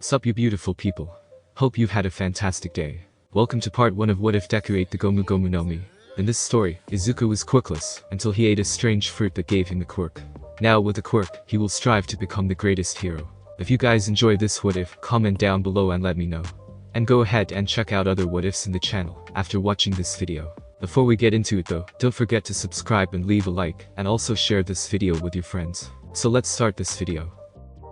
Sup you beautiful people. Hope you've had a fantastic day. Welcome to part 1 of What If Deku Ate the Gomu Gomu no Mi. In this story, Izuku was quirkless until he ate a strange fruit that gave him a quirk. Now with a quirk, he will strive to become the greatest hero. If you guys enjoy this what if, comment down below and let me know. And go ahead and check out other what ifs in the channel after watching this video. Before we get into it though, don't forget to subscribe and leave a like, and also share this video with your friends. So let's start this video.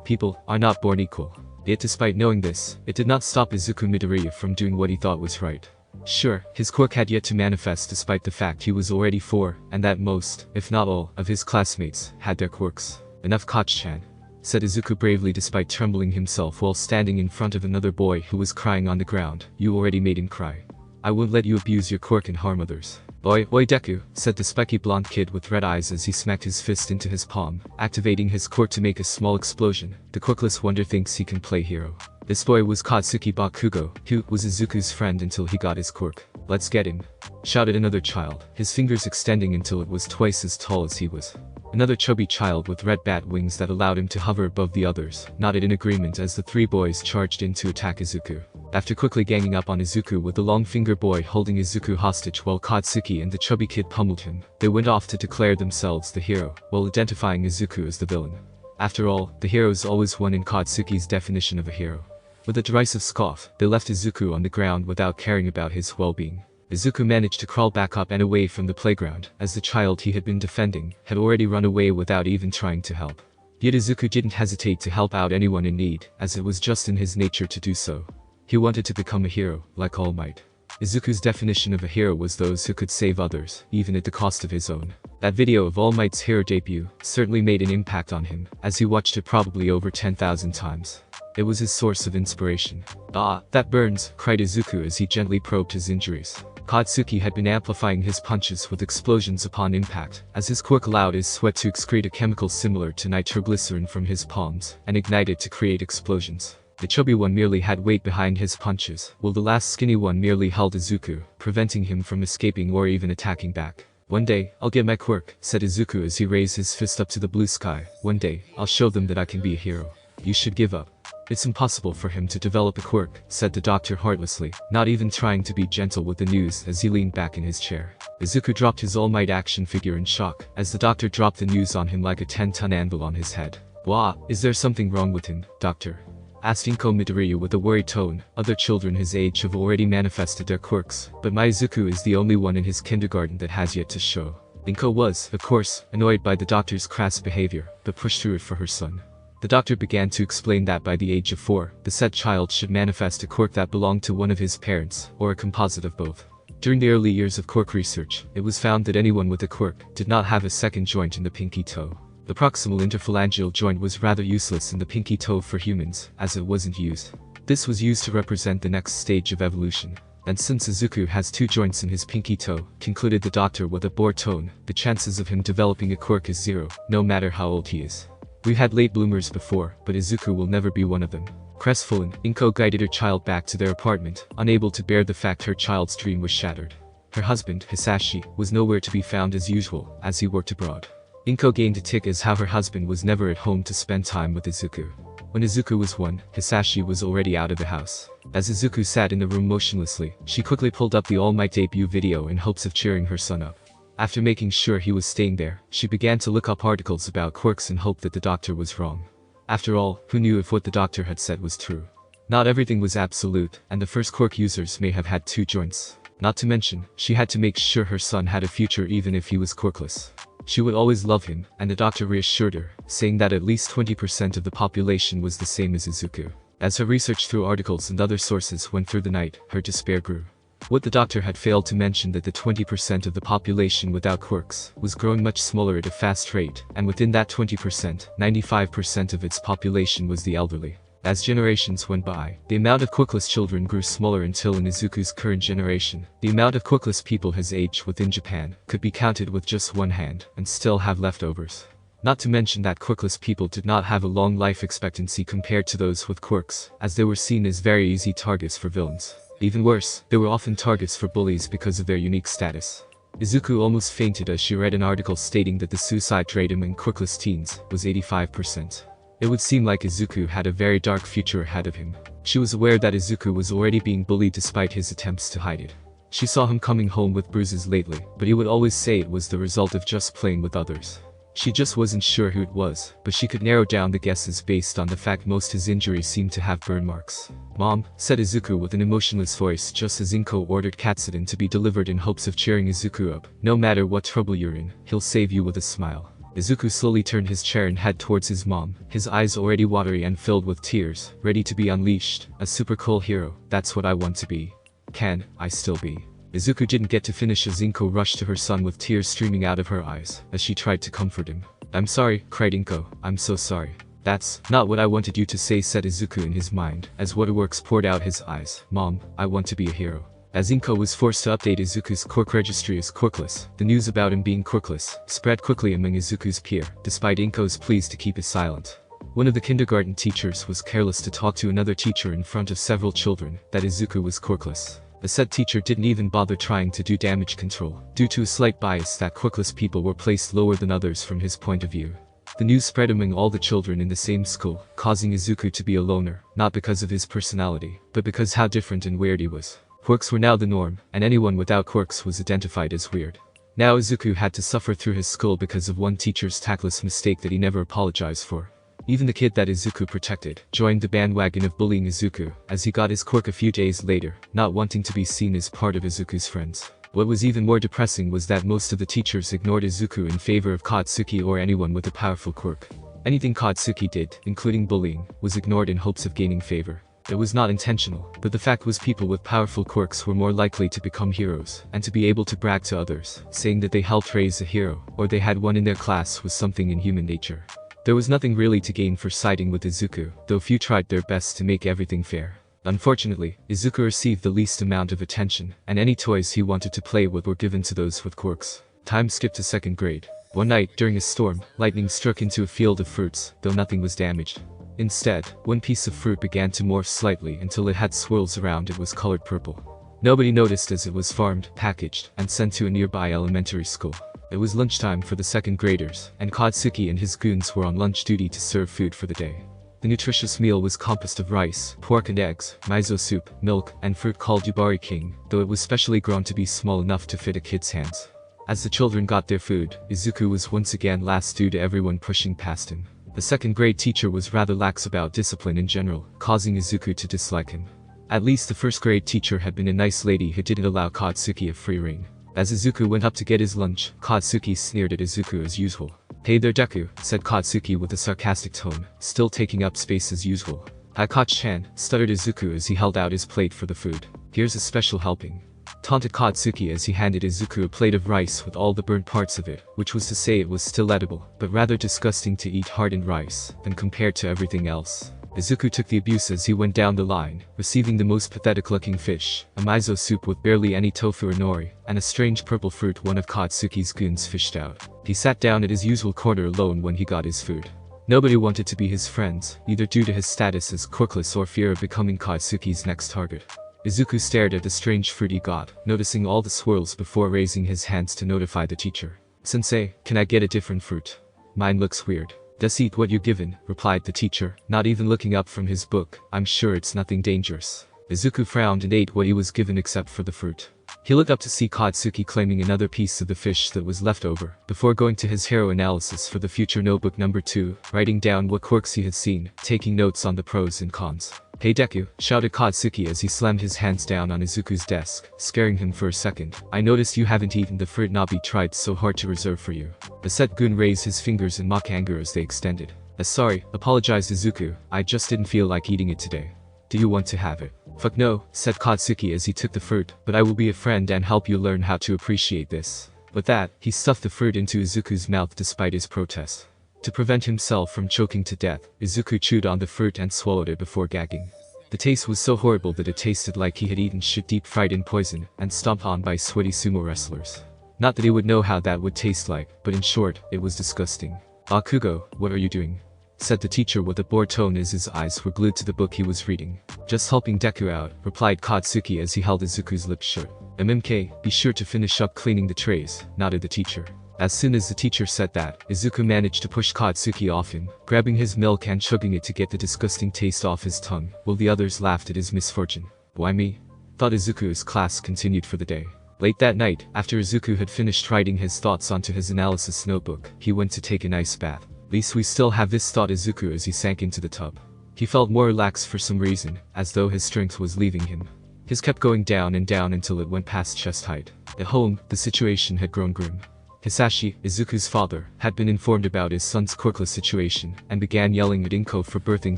People are not born equal. Yet despite knowing this, it did not stop Izuku Midoriya from doing what he thought was right. Sure, his quirk had yet to manifest despite the fact he was already 4, and that most, if not all, of his classmates had their quirks. Enough Koch-chan, said Izuku bravely despite trembling himself while standing in front of another boy who was crying on the ground. You already made him cry. I won't let you abuse your quirk and harm others. Oi Deku, said the spiky blonde kid with red eyes as he smacked his fist into his palm, activating his quirk to make a small explosion. The quirkless wonder thinks he can play hero. This boy was Katsuki Bakugo, who was Izuku's friend until he got his quirk. Let's get him, shouted another child, his fingers extending until it was twice as tall as he was. Another chubby child with red bat wings that allowed him to hover above the others nodded in agreement as the three boys charged in to attack Izuku. After quickly ganging up on Izuku with the long finger boy holding Izuku hostage while Katsuki and the chubby kid pummeled him, they went off to declare themselves the hero, while identifying Izuku as the villain. After all, the heroes always won in Katsuki's definition of a hero. With a derisive scoff, they left Izuku on the ground without caring about his well-being. Izuku managed to crawl back up and away from the playground, as the child he had been defending had already run away without even trying to help. Yet Izuku didn't hesitate to help out anyone in need, as it was just in his nature to do so. He wanted to become a hero, like All Might. Izuku's definition of a hero was those who could save others, even at the cost of his own. That video of All Might's hero debut certainly made an impact on him, as he watched it probably over 10,000 times. It was his source of inspiration. Ah, that burns, cried Izuku as he gently probed his injuries. Katsuki had been amplifying his punches with explosions upon impact, as his quirk allowed his sweat to excrete a chemical similar to nitroglycerin from his palms, and ignited to create explosions. The chubby one merely had weight behind his punches, while the last skinny one merely held Izuku, preventing him from escaping or even attacking back. One day, I'll get my quirk, said Izuku as he raised his fist up to the blue sky. One day, I'll show them that I can be a hero. You should give up. It's impossible for him to develop a quirk, said the doctor heartlessly, not even trying to be gentle with the news as he leaned back in his chair. Izuku dropped his All Might action figure in shock, as the doctor dropped the news on him like a 10-ton anvil on his head. Wah, is there something wrong with him, doctor? Asked Inko Midoriya with a worried tone. Other children his age have already manifested their quirks, but my Izuku is the only one in his kindergarten that has yet to show. Inko was, of course, annoyed by the doctor's crass behavior, but pushed through it for her son. The doctor began to explain that by the age of 4, the said child should manifest a quirk that belonged to one of his parents, or a composite of both. During the early years of quirk research, it was found that anyone with a quirk did not have a second joint in the pinky toe. The proximal interphalangeal joint was rather useless in the pinky toe for humans, as it wasn't used. This was used to represent the next stage of evolution. And since Izuku has 2 joints in his pinky toe, concluded the doctor with a bored tone, the chances of him developing a quirk is 0, no matter how old he is. We had late bloomers before, but Izuku will never be one of them. Crestfallen, Inko guided her child back to their apartment, unable to bear the fact her child's dream was shattered. Her husband, Hisashi, was nowhere to be found as usual, as he worked abroad. Inko gained a tick as how her husband was never at home to spend time with Izuku. When Izuku was 1, Hisashi was already out of the house. As Izuku sat in the room motionlessly, she quickly pulled up the All Might debut video in hopes of cheering her son up. After making sure he was staying there, she began to look up articles about quirks and hoped that the doctor was wrong. After all, who knew if what the doctor had said was true? Not everything was absolute, and the first quirk users may have had 2 joints. Not to mention, she had to make sure her son had a future even if he was quirkless. She would always love him, and the doctor reassured her, saying that at least 20% of the population was the same as Izuku. As her research through articles and other sources went through the night, her despair grew. What the doctor had failed to mention that the 20% of the population without quirks was growing much smaller at a fast rate, and within that 20%, 95% of its population was the elderly. As generations went by, the amount of quirkless children grew smaller until in Izuku's current generation, the amount of quirkless people his age within Japan could be counted with just one hand, and still have leftovers. Not to mention that quirkless people did not have a long life expectancy compared to those with quirks, as they were seen as very easy targets for villains. Even worse, they were often targets for bullies because of their unique status. Izuku almost fainted as she read an article stating that the suicide rate among quirkless teens was 85%. It would seem like Izuku had a very dark future ahead of him. She was aware that Izuku was already being bullied despite his attempts to hide it. She saw him coming home with bruises lately, but he would always say it was the result of just playing with others. She just wasn't sure who it was, but she could narrow down the guesses based on the fact most his injuries seemed to have burn marks. "Mom," said Izuku with an emotionless voice just as Inko ordered Katsuden to be delivered in hopes of cheering Izuku up. "No matter what trouble you're in, he'll save you," with a smile. Izuku slowly turned his chair and head towards his mom, his eyes already watery and filled with tears, ready to be unleashed. "A super cool hero, that's what I want to be. Can I still be?" Izuku didn't get to finish as Inko rushed to her son with tears streaming out of her eyes, as she tried to comfort him. "I'm sorry," cried Inko, "I'm so sorry." "That's not what I wanted you to say," said Izuku in his mind, as waterworks poured out his eyes. "Mom, I want to be a hero." As Inko was forced to update Izuku's quirk registry as quirkless, the news about him being quirkless spread quickly among Izuku's peer, despite Inko's pleas to keep it silent. One of the kindergarten teachers was careless to talk to another teacher in front of several children that Izuku was quirkless. The said teacher didn't even bother trying to do damage control, due to a slight bias that quirkless people were placed lower than others from his point of view. The news spread among all the children in the same school, causing Izuku to be a loner, not because of his personality, but because how different and weird he was. Quirks were now the norm, and anyone without quirks was identified as weird. Now Izuku had to suffer through his school because of one teacher's tactless mistake that he never apologized for. Even the kid that Izuku protected joined the bandwagon of bullying Izuku, as he got his quirk a few days later, not wanting to be seen as part of Izuku's friends. What was even more depressing was that most of the teachers ignored Izuku in favor of Katsuki or anyone with a powerful quirk. Anything Katsuki did, including bullying, was ignored in hopes of gaining favor. It was not intentional, but the fact was people with powerful quirks were more likely to become heroes, and to be able to brag to others, saying that they helped raise a hero, or they had one in their class was something in human nature. There was nothing really to gain for siding with Izuku, though few tried their best to make everything fair. Unfortunately, Izuku received the least amount of attention, and any toys he wanted to play with were given to those with quirks. Time skipped to 2nd grade. One night, during a storm, lightning struck into a field of fruits, though nothing was damaged. Instead, one piece of fruit began to morph slightly until it had swirls around it was colored purple. Nobody noticed as it was farmed, packaged, and sent to a nearby elementary school. It was lunchtime for the 2nd graders, and Katsuki and his goons were on lunch duty to serve food for the day. The nutritious meal was composed of rice, pork and eggs, miso soup, milk, and fruit called Yubari King, though it was specially grown to be small enough to fit a kid's hands. As the children got their food, Izuku was once again last due to everyone pushing past him. The 2nd grade teacher was rather lax about discipline in general, causing Izuku to dislike him. At least the 1st grade teacher had been a nice lady who didn't allow Katsuki a free rein. As Izuku went up to get his lunch, Katsuki sneered at Izuku as usual. "Hey there Deku," said Katsuki with a sarcastic tone, still taking up space as usual. "Hikachi-chan," stuttered Izuku as he held out his plate for the food. "Here's a special helping," taunted Katsuki as he handed Izuku a plate of rice with all the burnt parts of it, which was to say it was still edible, but rather disgusting to eat hardened rice, than compared to everything else. Izuku took the abuse as he went down the line, receiving the most pathetic-looking fish, a miso soup with barely any tofu or nori, and a strange purple fruit one of Katsuki's goons fished out. He sat down at his usual corner alone when he got his food. Nobody wanted to be his friends, either due to his status as quirkless or fear of becoming Katsuki's next target. Izuku stared at the strange fruit he got, noticing all the swirls before raising his hands to notify the teacher. "Sensei, can I get a different fruit? Mine looks weird." "Just eat what you're given," replied the teacher, not even looking up from his book. "I'm sure it's nothing dangerous." Izuku frowned and ate what he was given except for the fruit. He looked up to see Katsuki claiming another piece of the fish that was left over, before going to his hero analysis for the future notebook number 2, writing down what quirks he had seen, taking notes on the pros and cons. "Hey Deku," shouted Katsuki as he slammed his hands down on Izuku's desk, scaring him for a second. "I noticed you haven't eaten the fruit Nabi tried so hard to reserve for you." The set goon raised his fingers in mock anger as they extended. Sorry," apologized Izuku, "I just didn't feel like eating it today. Do you want to have it?" "Fuck no," said Katsuki as he took the fruit, "but I will be a friend and help you learn how to appreciate this." With that, he stuffed the fruit into Izuku's mouth despite his protests. To prevent himself from choking to death, Izuku chewed on the fruit and swallowed it before gagging. The taste was so horrible that it tasted like he had eaten shit deep fried in poison and stomped on by sweaty sumo wrestlers. Not that he would know how that would taste like, but in short, it was disgusting. "Bakugo, what are you doing?" said the teacher with a bored tone as his eyes were glued to the book he was reading. "Just helping Deku out," replied Katsuki as he held Izuku's lips shut. "MMK, be sure to finish up cleaning the trays," nodded the teacher. As soon as the teacher said that, Izuku managed to push Katsuki off him, grabbing his milk and chugging it to get the disgusting taste off his tongue, while the others laughed at his misfortune. Why me? Thought Izuku as class continued for the day. Late that night, after Izuku had finished writing his thoughts onto his analysis notebook, he went to take an ice bath. At least we still have this, thought Izuku as he sank into the tub. He felt more relaxed for some reason, as though his strength was leaving him. His kept going down and down until it went past chest height. At home, the situation had grown grim. Hisashi, Izuku's father, had been informed about his son's quirkless situation, and began yelling at Inko for birthing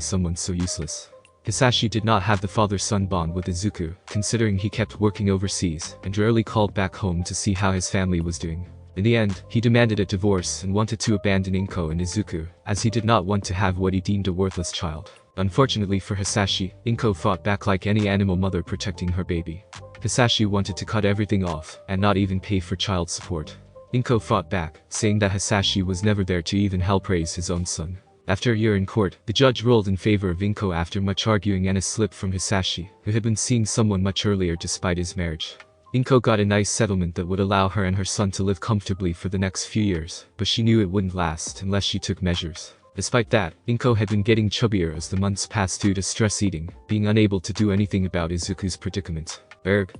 someone so useless. Hisashi did not have the father-son bond with Izuku, considering he kept working overseas, and rarely called back home to see how his family was doing. In the end, he demanded a divorce and wanted to abandon Inko and Izuku, as he did not want to have what he deemed a worthless child. Unfortunately for Hisashi, Inko fought back like any animal mother protecting her baby. Hisashi wanted to cut everything off, and not even pay for child support. Inko fought back, saying that Hisashi was never there to even help raise his own son. After a year in court, the judge ruled in favor of Inko after much arguing and a slip from Hisashi, who had been seeing someone much earlier despite his marriage. Inko got a nice settlement that would allow her and her son to live comfortably for the next few years, but she knew it wouldn't last unless she took measures. Despite that, Inko had been getting chubbier as the months passed due to stress eating, being unable to do anything about Izuku's predicament.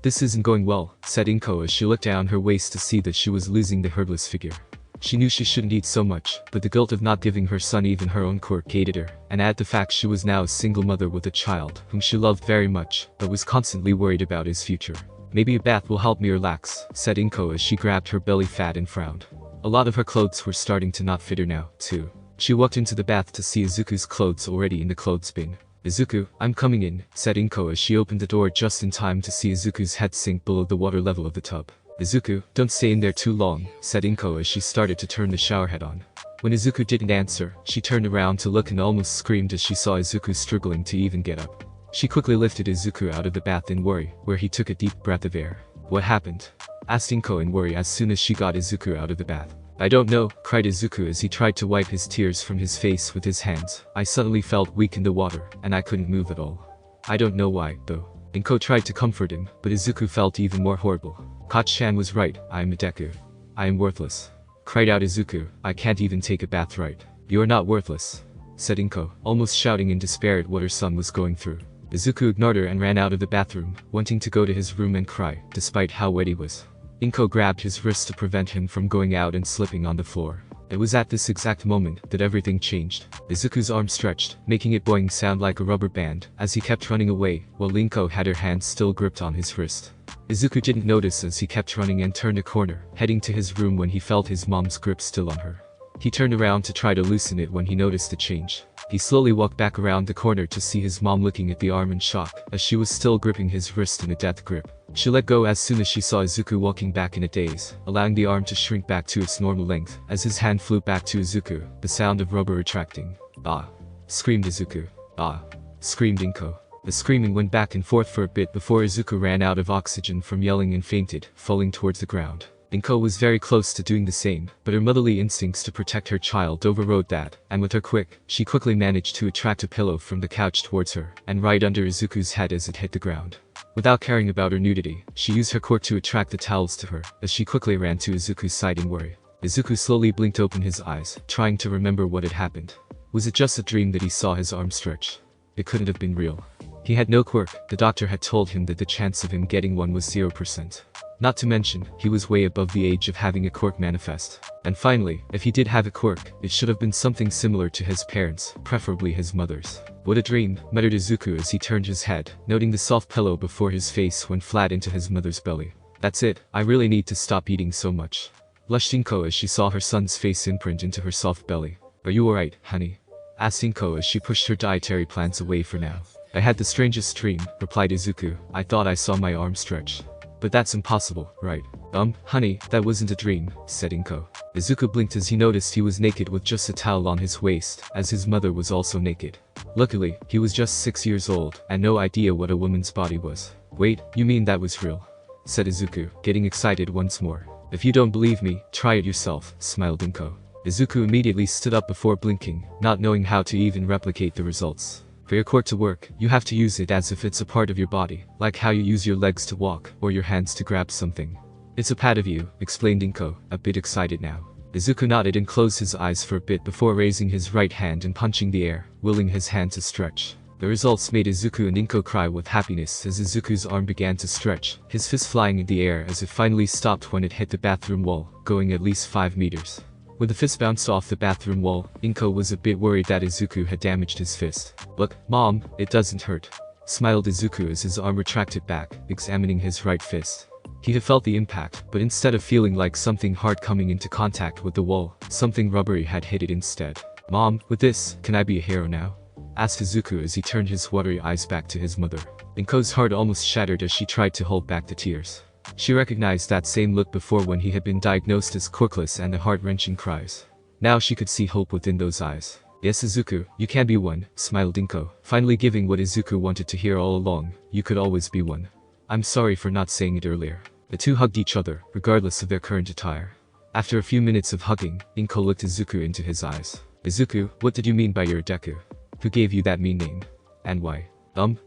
This isn't going well, said Inko as she looked down her waist to see that she was losing the herbless figure. She knew she shouldn't eat so much, but the guilt of not giving her son even her own quirk aided her, and add the fact she was now a single mother with a child, whom she loved very much, but was constantly worried about his future. Maybe a bath will help me relax, said Inko as she grabbed her belly fat and frowned. A lot of her clothes were starting to not fit her now, too. She walked into the bath to see Izuku's clothes already in the clothes bin. Izuku, I'm coming in, said Inko as she opened the door just in time to see Izuku's head sink below the water level of the tub. Izuku, don't stay in there too long, said Inko as she started to turn the shower head on. When Izuku didn't answer, she turned around to look and almost screamed as she saw Izuku struggling to even get up. She quickly lifted Izuku out of the bath in worry, where he took a deep breath of air. What happened? Asked Inko in worry as soon as she got Izuku out of the bath. I don't know, cried Izuku as he tried to wipe his tears from his face with his hands. I suddenly felt weak in the water, and I couldn't move at all. I don't know why, though. Inko tried to comfort him, but Izuku felt even more horrible. Koch-chan was right, I am a Deku. I am worthless. Cried out Izuku, I can't even take a bath right. You are not worthless, said Inko, almost shouting in despair at what her son was going through. Izuku ignored her and ran out of the bathroom, wanting to go to his room and cry, despite how wet he was. Inko grabbed his wrist to prevent him from going out and slipping on the floor. It was at this exact moment that everything changed. Izuku's arm stretched, making it boing sound like a rubber band, as he kept running away, while Inko had her hand still gripped on his wrist. Izuku didn't notice as he kept running and turned a corner, heading to his room when he felt his mom's grip still on her. He turned around to try to loosen it when he noticed the change. He slowly walked back around the corner to see his mom looking at the arm in shock, as she was still gripping his wrist in a death grip. She let go as soon as she saw Izuku walking back in a daze, allowing the arm to shrink back to its normal length, as his hand flew back to Izuku, the sound of rubber retracting. Ah! Screamed Izuku. Ah! Screamed Inko. The screaming went back and forth for a bit before Izuku ran out of oxygen from yelling and fainted, falling towards the ground. Inko was very close to doing the same, but her motherly instincts to protect her child overrode that, and with her quick, she quickly managed to attract a pillow from the couch towards her, and right under Izuku's head as it hit the ground. Without caring about her nudity, she used her quirk to attract the towels to her, as she quickly ran to Izuku's side in worry. Izuku slowly blinked open his eyes, trying to remember what had happened. Was it just a dream that he saw his arm stretch? It couldn't have been real. He had no quirk. The doctor had told him that the chance of him getting one was 0%. Not to mention, he was way above the age of having a quirk manifest. And finally, if he did have a quirk, it should have been something similar to his parents, preferably his mother's. What a dream, muttered Izuku as he turned his head, noting the soft pillow before his face went flat into his mother's belly. That's it, I really need to stop eating so much. Blushed Inko as she saw her son's face imprint into her soft belly. Are you alright, honey? Asked Inko as she pushed her dietary plans away for now. I had the strangest dream, replied Izuku. I thought I saw my arm stretch. But that's impossible, right? Honey, that wasn't a dream, said Inko. Izuku blinked as he noticed he was naked with just a towel on his waist, as his mother was also naked. Luckily, he was just 6 years old, and no idea what a woman's body was. Wait, you mean that was real? Said Izuku, getting excited once more. If you don't believe me, try it yourself, smiled Inko. Izuku immediately stood up before blinking, not knowing how to even replicate the results. For your quirk to work, you have to use it as if it's a part of your body, like how you use your legs to walk, or your hands to grab something. It's a part of you, explained Inko, a bit excited now. Izuku nodded and closed his eyes for a bit before raising his right hand and punching the air, willing his hand to stretch. The results made Izuku and Inko cry with happiness as Izuku's arm began to stretch, his fist flying in the air as it finally stopped when it hit the bathroom wall, going at least 5 meters. When the fist bounced off the bathroom wall, Inko was a bit worried that Izuku had damaged his fist. "Look, Mom, it doesn't hurt," smiled Izuku as his arm retracted back, examining his right fist. He had felt the impact, but instead of feeling like something hard coming into contact with the wall, something rubbery had hit it instead. "Mom, with this, can I be a hero now?" asked Izuku as he turned his watery eyes back to his mother. Inko's heart almost shattered as she tried to hold back the tears. She recognized that same look before when he had been diagnosed as quirkless and the heart-wrenching cries. Now she could see hope within those eyes. "Yes, Izuku, you can be one," smiled Inko, finally giving what Izuku wanted to hear all along. "You could always be one. I'm sorry for not saying it earlier." The two hugged each other, regardless of their current attire. After a few minutes of hugging, Inko looked Izuku into his eyes. "Izuku, what did you mean by your Deku? Who gave you that mean name? And why?"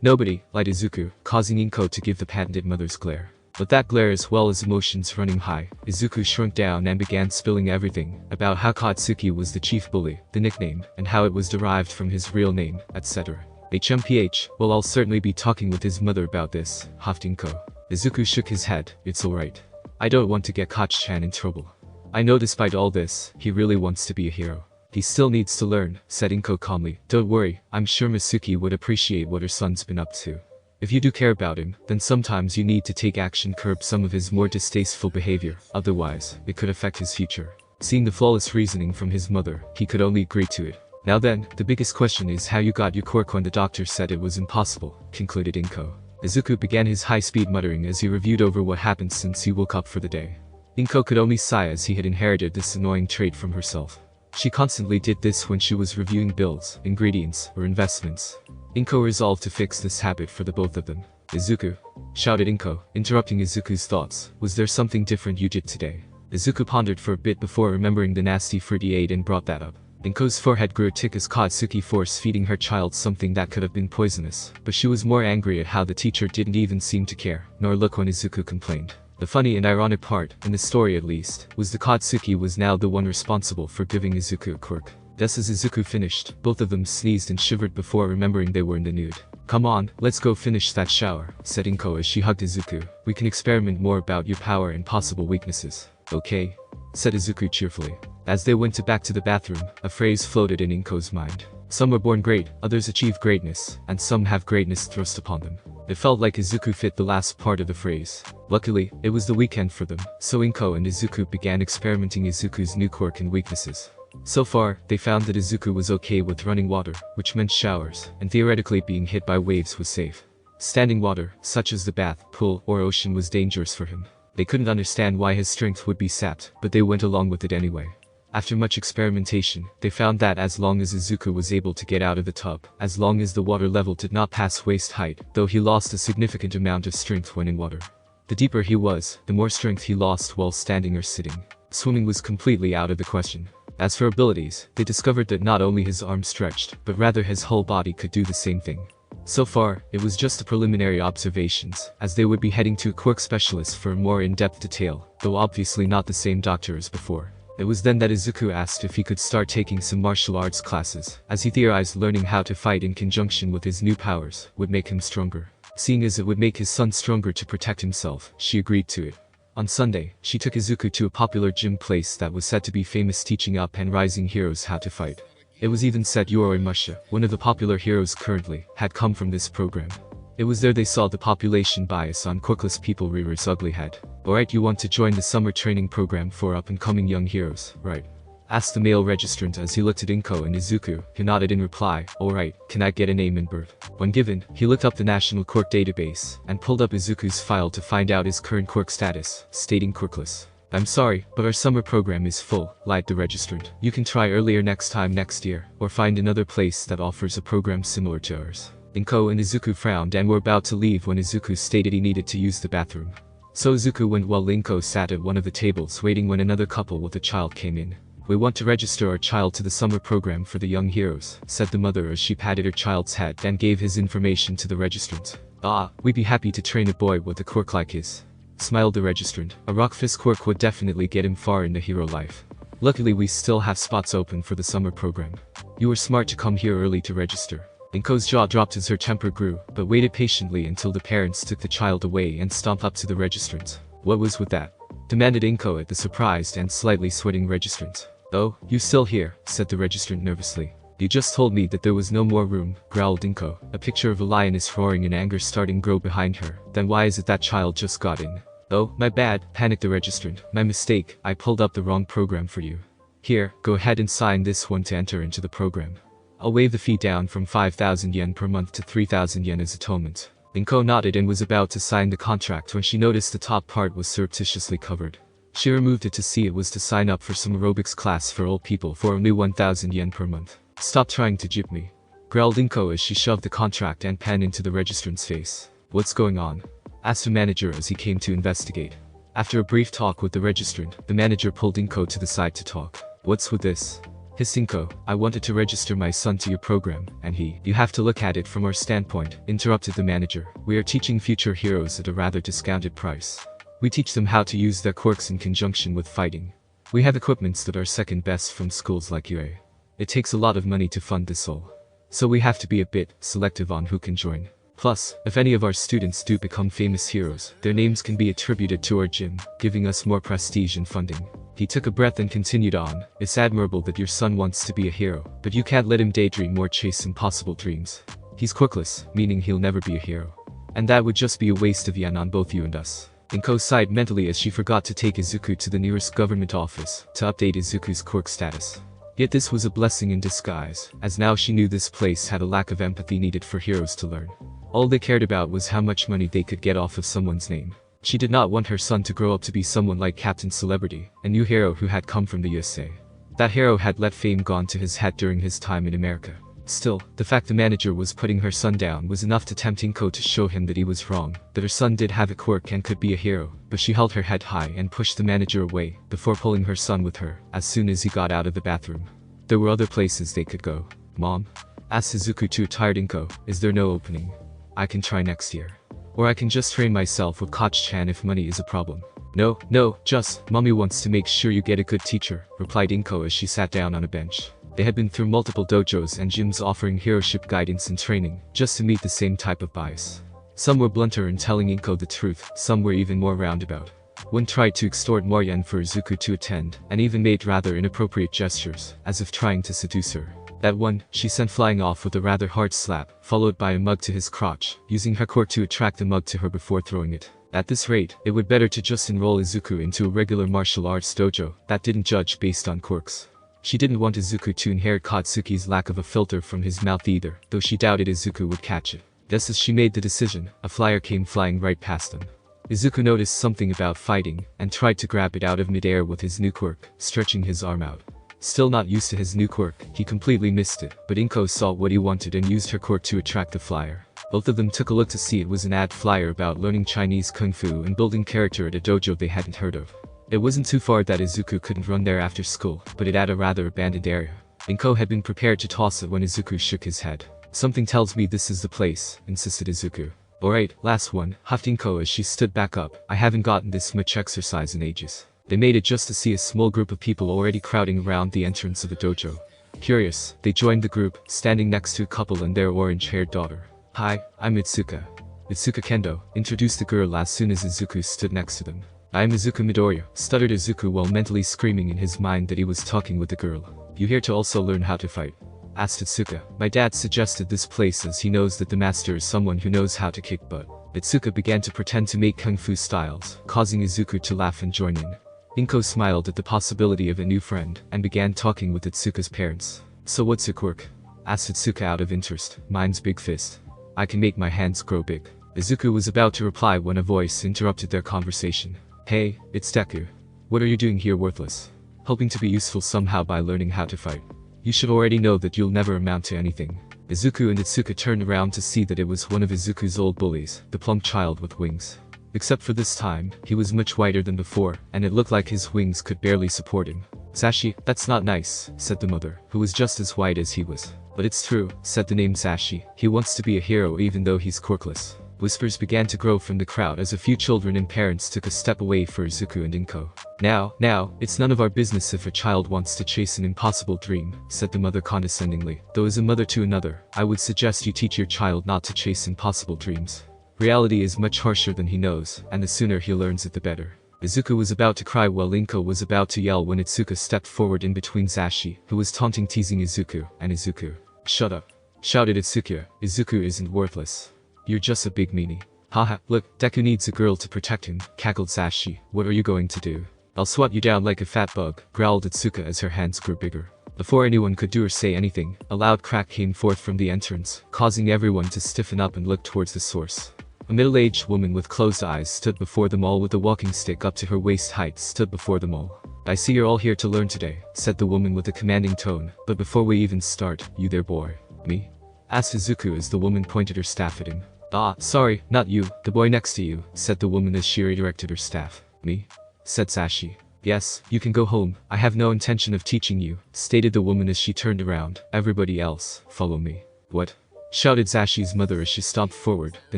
Nobody," lied Izuku, causing Inko to give the patented mother's glare. With that glare as well as emotions running high, Izuku shrunk down and began spilling everything, about how Katsuki was the chief bully, the nickname, and how it was derived from his real name, etc. HMPH, well, I'll certainly be talking with his mother about this, huffed Inko. Izuku shook his head. "It's alright. I don't want to get Koch-chan in trouble. I know despite all this, he really wants to be a hero. He still needs to learn," said Inko calmly. "Don't worry, I'm sure Masuki would appreciate what her son's been up to. If you do care about him, then sometimes you need to take action, curb some of his more distasteful behavior, otherwise, it could affect his future." Seeing the flawless reasoning from his mother, he could only agree to it. "Now then, the biggest question is how you got your quirk when the doctor said it was impossible," concluded Inko. Izuku began his high-speed muttering as he reviewed over what happened since he woke up for the day. Inko could only sigh as he had inherited this annoying trait from herself. She constantly did this when she was reviewing bills, ingredients, or investments. Inko resolved to fix this habit for the both of them. "Izuku," shouted Inko, interrupting Izuku's thoughts, "was there something different you did today?" Izuku pondered for a bit before remembering the nasty fruit he ate and brought that up. Inko's forehead grew thick as Katsuki force-feeding her child something that could have been poisonous, but she was more angry at how the teacher didn't even seem to care, nor look when Izuku complained. The funny and ironic part, in the story at least, was the Katsuki was now the one responsible for giving Izuku a quirk. Just as Izuku finished, both of them sneezed and shivered before remembering they were in the nude. "Come on, let's go finish that shower," said Inko as she hugged Izuku. "We can experiment more about your power and possible weaknesses." "Okay," said Izuku cheerfully. As they went back to the bathroom, a phrase floated in Inko's mind. "Some are born great, others achieve greatness, and some have greatness thrust upon them." It felt like Izuku fit the last part of the phrase. Luckily, it was the weekend for them, so Inko and Izuku began experimenting Izuku's new quirk and weaknesses. So far, they found that Izuku was okay with running water, which meant showers, and theoretically being hit by waves was safe. Standing water, such as the bath, pool, or ocean, was dangerous for him. They couldn't understand why his strength would be sapped, but they went along with it anyway. After much experimentation, they found that as long as Izuku was able to get out of the tub, as long as the water level did not pass waist height, though he lost a significant amount of strength when in water. The deeper he was, the more strength he lost while standing or sitting. Swimming was completely out of the question. As for abilities, they discovered that not only his arm stretched, but rather his whole body could do the same thing. So far, it was just the preliminary observations, as they would be heading to a quirk specialist for a more in-depth detail, though obviously not the same doctor as before. It was then that Izuku asked if he could start taking some martial arts classes, as he theorized learning how to fight in conjunction with his new powers would make him stronger. Seeing as it would make his son stronger to protect himself, she agreed to it. On Sunday, she took Izuku to a popular gym place that was said to be famous, teaching up and rising heroes how to fight. It was even said Yoroi Musha, one of the popular heroes currently, had come from this program. It was there they saw the population bias on quirkless people rear its ugly head. "Alright, you want to join the summer training program for up-and-coming young heroes, right?" asked the male registrant as he looked at Inko and Izuku, who nodded in reply. "Alright, can I get a name and birth?" When given, he looked up the National Quirk database, and pulled up Izuku's file to find out his current quirk status, stating quirkless. "I'm sorry, but our summer program is full," lied the registrant. "You can try earlier next time next year, or find another place that offers a program similar to ours." Inko and Izuku frowned and were about to leave when Izuku stated he needed to use the bathroom. So Izuku went while Inko sat at one of the tables waiting when another couple with a child came in. "We want to register our child to the summer program for the young heroes," said the mother as she patted her child's head and gave his information to the registrant. "Ah, we'd be happy to train a boy with a quirk like his," smiled the registrant. "A rock fist quirk would definitely get him far in the hero life." Luckily we still have spots open for the summer program. You were smart to come here early to register. Inko's jaw dropped as her temper grew, but waited patiently until the parents took the child away and stomped up to the registrant. What was with that? Demanded Inko at the surprised and slightly sweating registrant. Oh, you still here, said the registrant nervously. You just told me that there was no more room, growled Inko, a picture of a lioness roaring in anger starting grow behind her. Then why is it that child just got in? Oh, my bad, panicked the registrant. My mistake, I pulled up the wrong program for you. Here, go ahead and sign this one to enter into the program. I'll waive the fee down from 5,000 yen per month to 3,000 yen as atonement. Inko nodded and was about to sign the contract when she noticed the top part was surreptitiously covered. She removed it to see it was to sign up for some aerobics class for old people for only 1,000 yen per month. Stop trying to jip me, growled Inko as she shoved the contract and pen into the registrant's face. What's going on? Asked the manager as he came to investigate. After a brief talk with the registrant, the manager pulled Inko to the side to talk. What's with this? Hissed Inko, I wanted to register my son to your program, and you have to look at it from our standpoint, interrupted the manager. We are teaching future heroes at a rather discounted price. We teach them how to use their quirks in conjunction with fighting. We have equipments that are second best from schools like UA. It takes a lot of money to fund this all. So we have to be a bit selective on who can join. Plus, if any of our students do become famous heroes, their names can be attributed to our gym, giving us more prestige and funding. He took a breath and continued on. It's admirable that your son wants to be a hero, but you can't let him daydream or chase impossible dreams. He's quirkless, meaning he'll never be a hero. And that would just be a waste of yen on both you and us. Inko sighed mentally as she forgot to take Izuku to the nearest government office to update Izuku's quirk status. Yet this was a blessing in disguise, as now she knew this place had a lack of empathy needed for heroes to learn. All they cared about was how much money they could get off of someone's name. She did not want her son to grow up to be someone like Captain Celebrity, a new hero who had come from the USA. That hero had let fame gone to his head during his time in America. Still, the fact the manager was putting her son down was enough to tempt Inko to show him that he was wrong, that her son did have a quirk and could be a hero, but she held her head high and pushed the manager away, before pulling her son with her, as soon as he got out of the bathroom. There were other places they could go. Mom? Asked Izuku to a tired Inko, is there no opening? I can try next year. Or I can just train myself with Koch-chan if money is a problem. No, just, mommy wants to make sure you get a good teacher, replied Inko as she sat down on a bench. They had been through multiple dojos and gyms offering heroship guidance and training, just to meet the same type of bias. Some were blunter in telling Inko the truth, some were even more roundabout. One tried to extort more yen for Izuku to attend, and even made rather inappropriate gestures, as if trying to seduce her. That one, she sent flying off with a rather hard slap, followed by a mug to his crotch, using her quirk to attract the mug to her before throwing it. At this rate, it would better to just enroll Izuku into a regular martial arts dojo that didn't judge based on quirks. She didn't want Izuku to inherit Katsuki's lack of a filter from his mouth either, though she doubted Izuku would catch it. Just as she made the decision, a flyer came flying right past them. Izuku noticed something about fighting, and tried to grab it out of midair with his new quirk, stretching his arm out. Still not used to his new quirk, he completely missed it, but Inko saw what he wanted and used her quirk to attract the flyer. Both of them took a look to see it was an ad flyer about learning Chinese kung fu and building character at a dojo they hadn't heard of. It wasn't too far that Izuku couldn't run there after school, but it had a rather abandoned area. Inko had been prepared to toss it when Izuku shook his head. Something tells me this is the place, insisted Izuku. Alright, last one, huffed Inko as she stood back up. I haven't gotten this much exercise in ages. They made it just to see a small group of people already crowding around the entrance of the dojo. Curious, they joined the group, standing next to a couple and their orange-haired daughter. Hi, I'm Itsuka. Itsuka Kendo, introduced the girl as soon as Izuku stood next to them. I'm Izuku Midoriya, stuttered Izuku while mentally screaming in his mind that he was talking with the girl. You here to also learn how to fight? Asked Itsuka. My dad suggested this place as he knows that the master is someone who knows how to kick butt. Itsuka began to pretend to make kung fu styles, causing Izuku to laugh and join in. Inko smiled at the possibility of a new friend, and began talking with Itsuka's parents. So what's your quirk? Asked Itsuka out of interest. Mine's big fist. I can make my hands grow big. Izuku was about to reply when a voice interrupted their conversation. Hey, it's Deku. What are you doing here, worthless? Hoping to be useful somehow by learning how to fight. You should already know that you'll never amount to anything. Izuku and Itsuka turned around to see that it was one of Izuku's old bullies, the plump child with wings. Except for this time, he was much wider than before, and it looked like his wings could barely support him. Sashi, that's not nice, said the mother, who was just as wide as he was. But it's true, said the name Sashi. He wants to be a hero even though he's quirkless. Whispers began to grow from the crowd as a few children and parents took a step away for Izuku and Inko. Now, it's none of our business if a child wants to chase an impossible dream, said the mother condescendingly. Though as a mother to another, I would suggest you teach your child not to chase impossible dreams. Reality is much harsher than he knows, and the sooner he learns it the better. Izuku was about to cry while Inko was about to yell when Itsuka stepped forward in between Zashi, who was teasing Izuku, and Izuku. Shut up, shouted Itsuka. Izuku isn't worthless. You're just a big meanie. Haha, look, Deku needs a girl to protect him, cackled Zashi. What are you going to do? I'll swat you down like a fat bug, growled Itsuka as her hands grew bigger. Before anyone could do or say anything, a loud crack came forth from the entrance, causing everyone to stiffen up and look towards the source. A middle-aged woman with closed eyes stood before them all with a walking stick up to her waist height stood before them all. I see you're all here to learn today, said the woman with a commanding tone, but before we even start, you there boy. Me? Asked Izuku as the woman pointed her staff at him. Ah, sorry, not you, the boy next to you, said the woman as she redirected her staff. Me? Said Zashi. Yes, you can go home, I have no intention of teaching you, stated the woman as she turned around. Everybody else, follow me. What? Shouted Zashi's mother as she stomped forward. The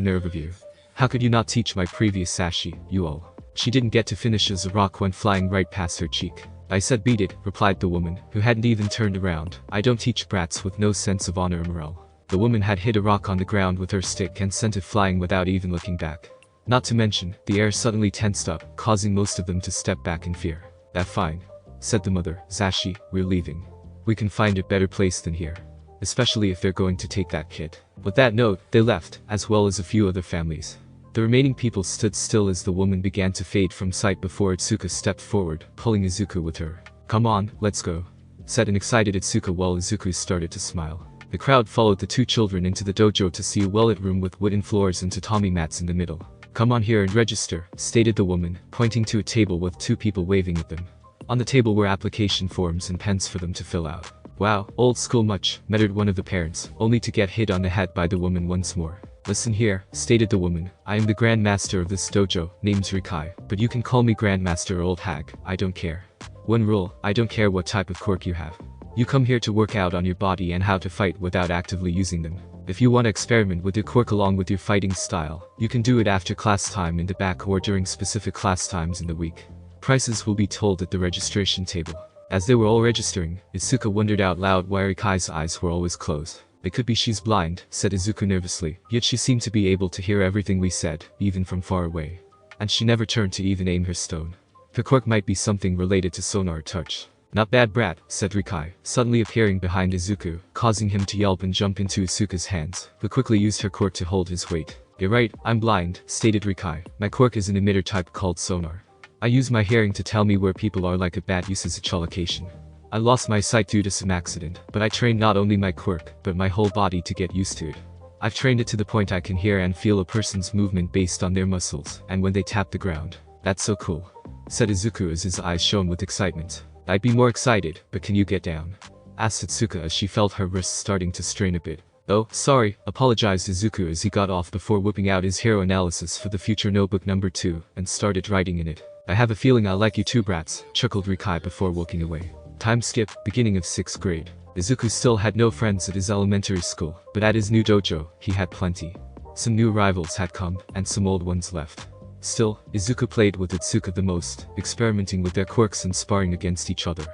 nerve of you. How could you not teach my previous Zashi, you all? She didn't get to finish as a rock went flying right past her cheek. I said beat it, replied the woman, who hadn't even turned around. I don't teach brats with no sense of honor or morale. The woman had hit a rock on the ground with her stick and sent it flying without even looking back. Not to mention, the air suddenly tensed up, causing most of them to step back in fear. That fine, said the mother. Zashi, we're leaving. We can find a better place than here. Especially if they're going to take that kid. With that note, they left, as well as a few other families. The remaining people stood still as the woman began to fade from sight before Itsuka stepped forward, pulling Izuku with her. Come on, let's go, said an excited Itsuka while Izuku started to smile. The crowd followed the two children into the dojo to see a well-lit room with wooden floors and tatami mats in the middle. Come on here and register, stated the woman, pointing to a table with two people waving at them. On the table were application forms and pens for them to fill out. Wow, old school much, muttered one of the parents, only to get hit on the head by the woman once more. Listen here, stated the woman, I am the Grand Master of this dojo, name's Rikai, but you can call me Grandmaster or Old Hag, I don't care. One rule, I don't care what type of quirk you have. You come here to work out on your body and how to fight without actively using them. If you want to experiment with your quirk along with your fighting style, you can do it after class time in the back or during specific class times in the week. Prices will be told at the registration table. As they were all registering, Izuku wondered out loud why Rikai's eyes were always closed. It could be she's blind, said Izuku nervously, yet she seemed to be able to hear everything we said, even from far away. And she never turned to even aim her stone. Her quirk might be something related to sonar touch. Not bad brat, said Rikai, suddenly appearing behind Izuku, causing him to yelp and jump into Izuku's hands, who quickly used her quirk to hold his weight. You're right, I'm blind, stated Rikai. My quirk is an emitter type called sonar. I use my hearing to tell me where people are like a bat uses echolocation. I lost my sight due to some accident, but I trained not only my quirk, but my whole body to get used to it. I've trained it to the point I can hear and feel a person's movement based on their muscles, and when they tap the ground. That's so cool, said Izuku as his eyes shone with excitement. I'd be more excited, but can you get down? Asked Itsuka as she felt her wrists starting to strain a bit. Oh, sorry, apologized Izuku as he got off before whipping out his hero analysis for the future notebook number 2, and started writing in it. I have a feeling I like you too brats, chuckled Rikai before walking away. Time skip, beginning of 6th grade. Izuku still had no friends at his elementary school, but at his new dojo, he had plenty. Some new rivals had come, and some old ones left. Still, Izuku played with Itsuka the most, experimenting with their quirks and sparring against each other.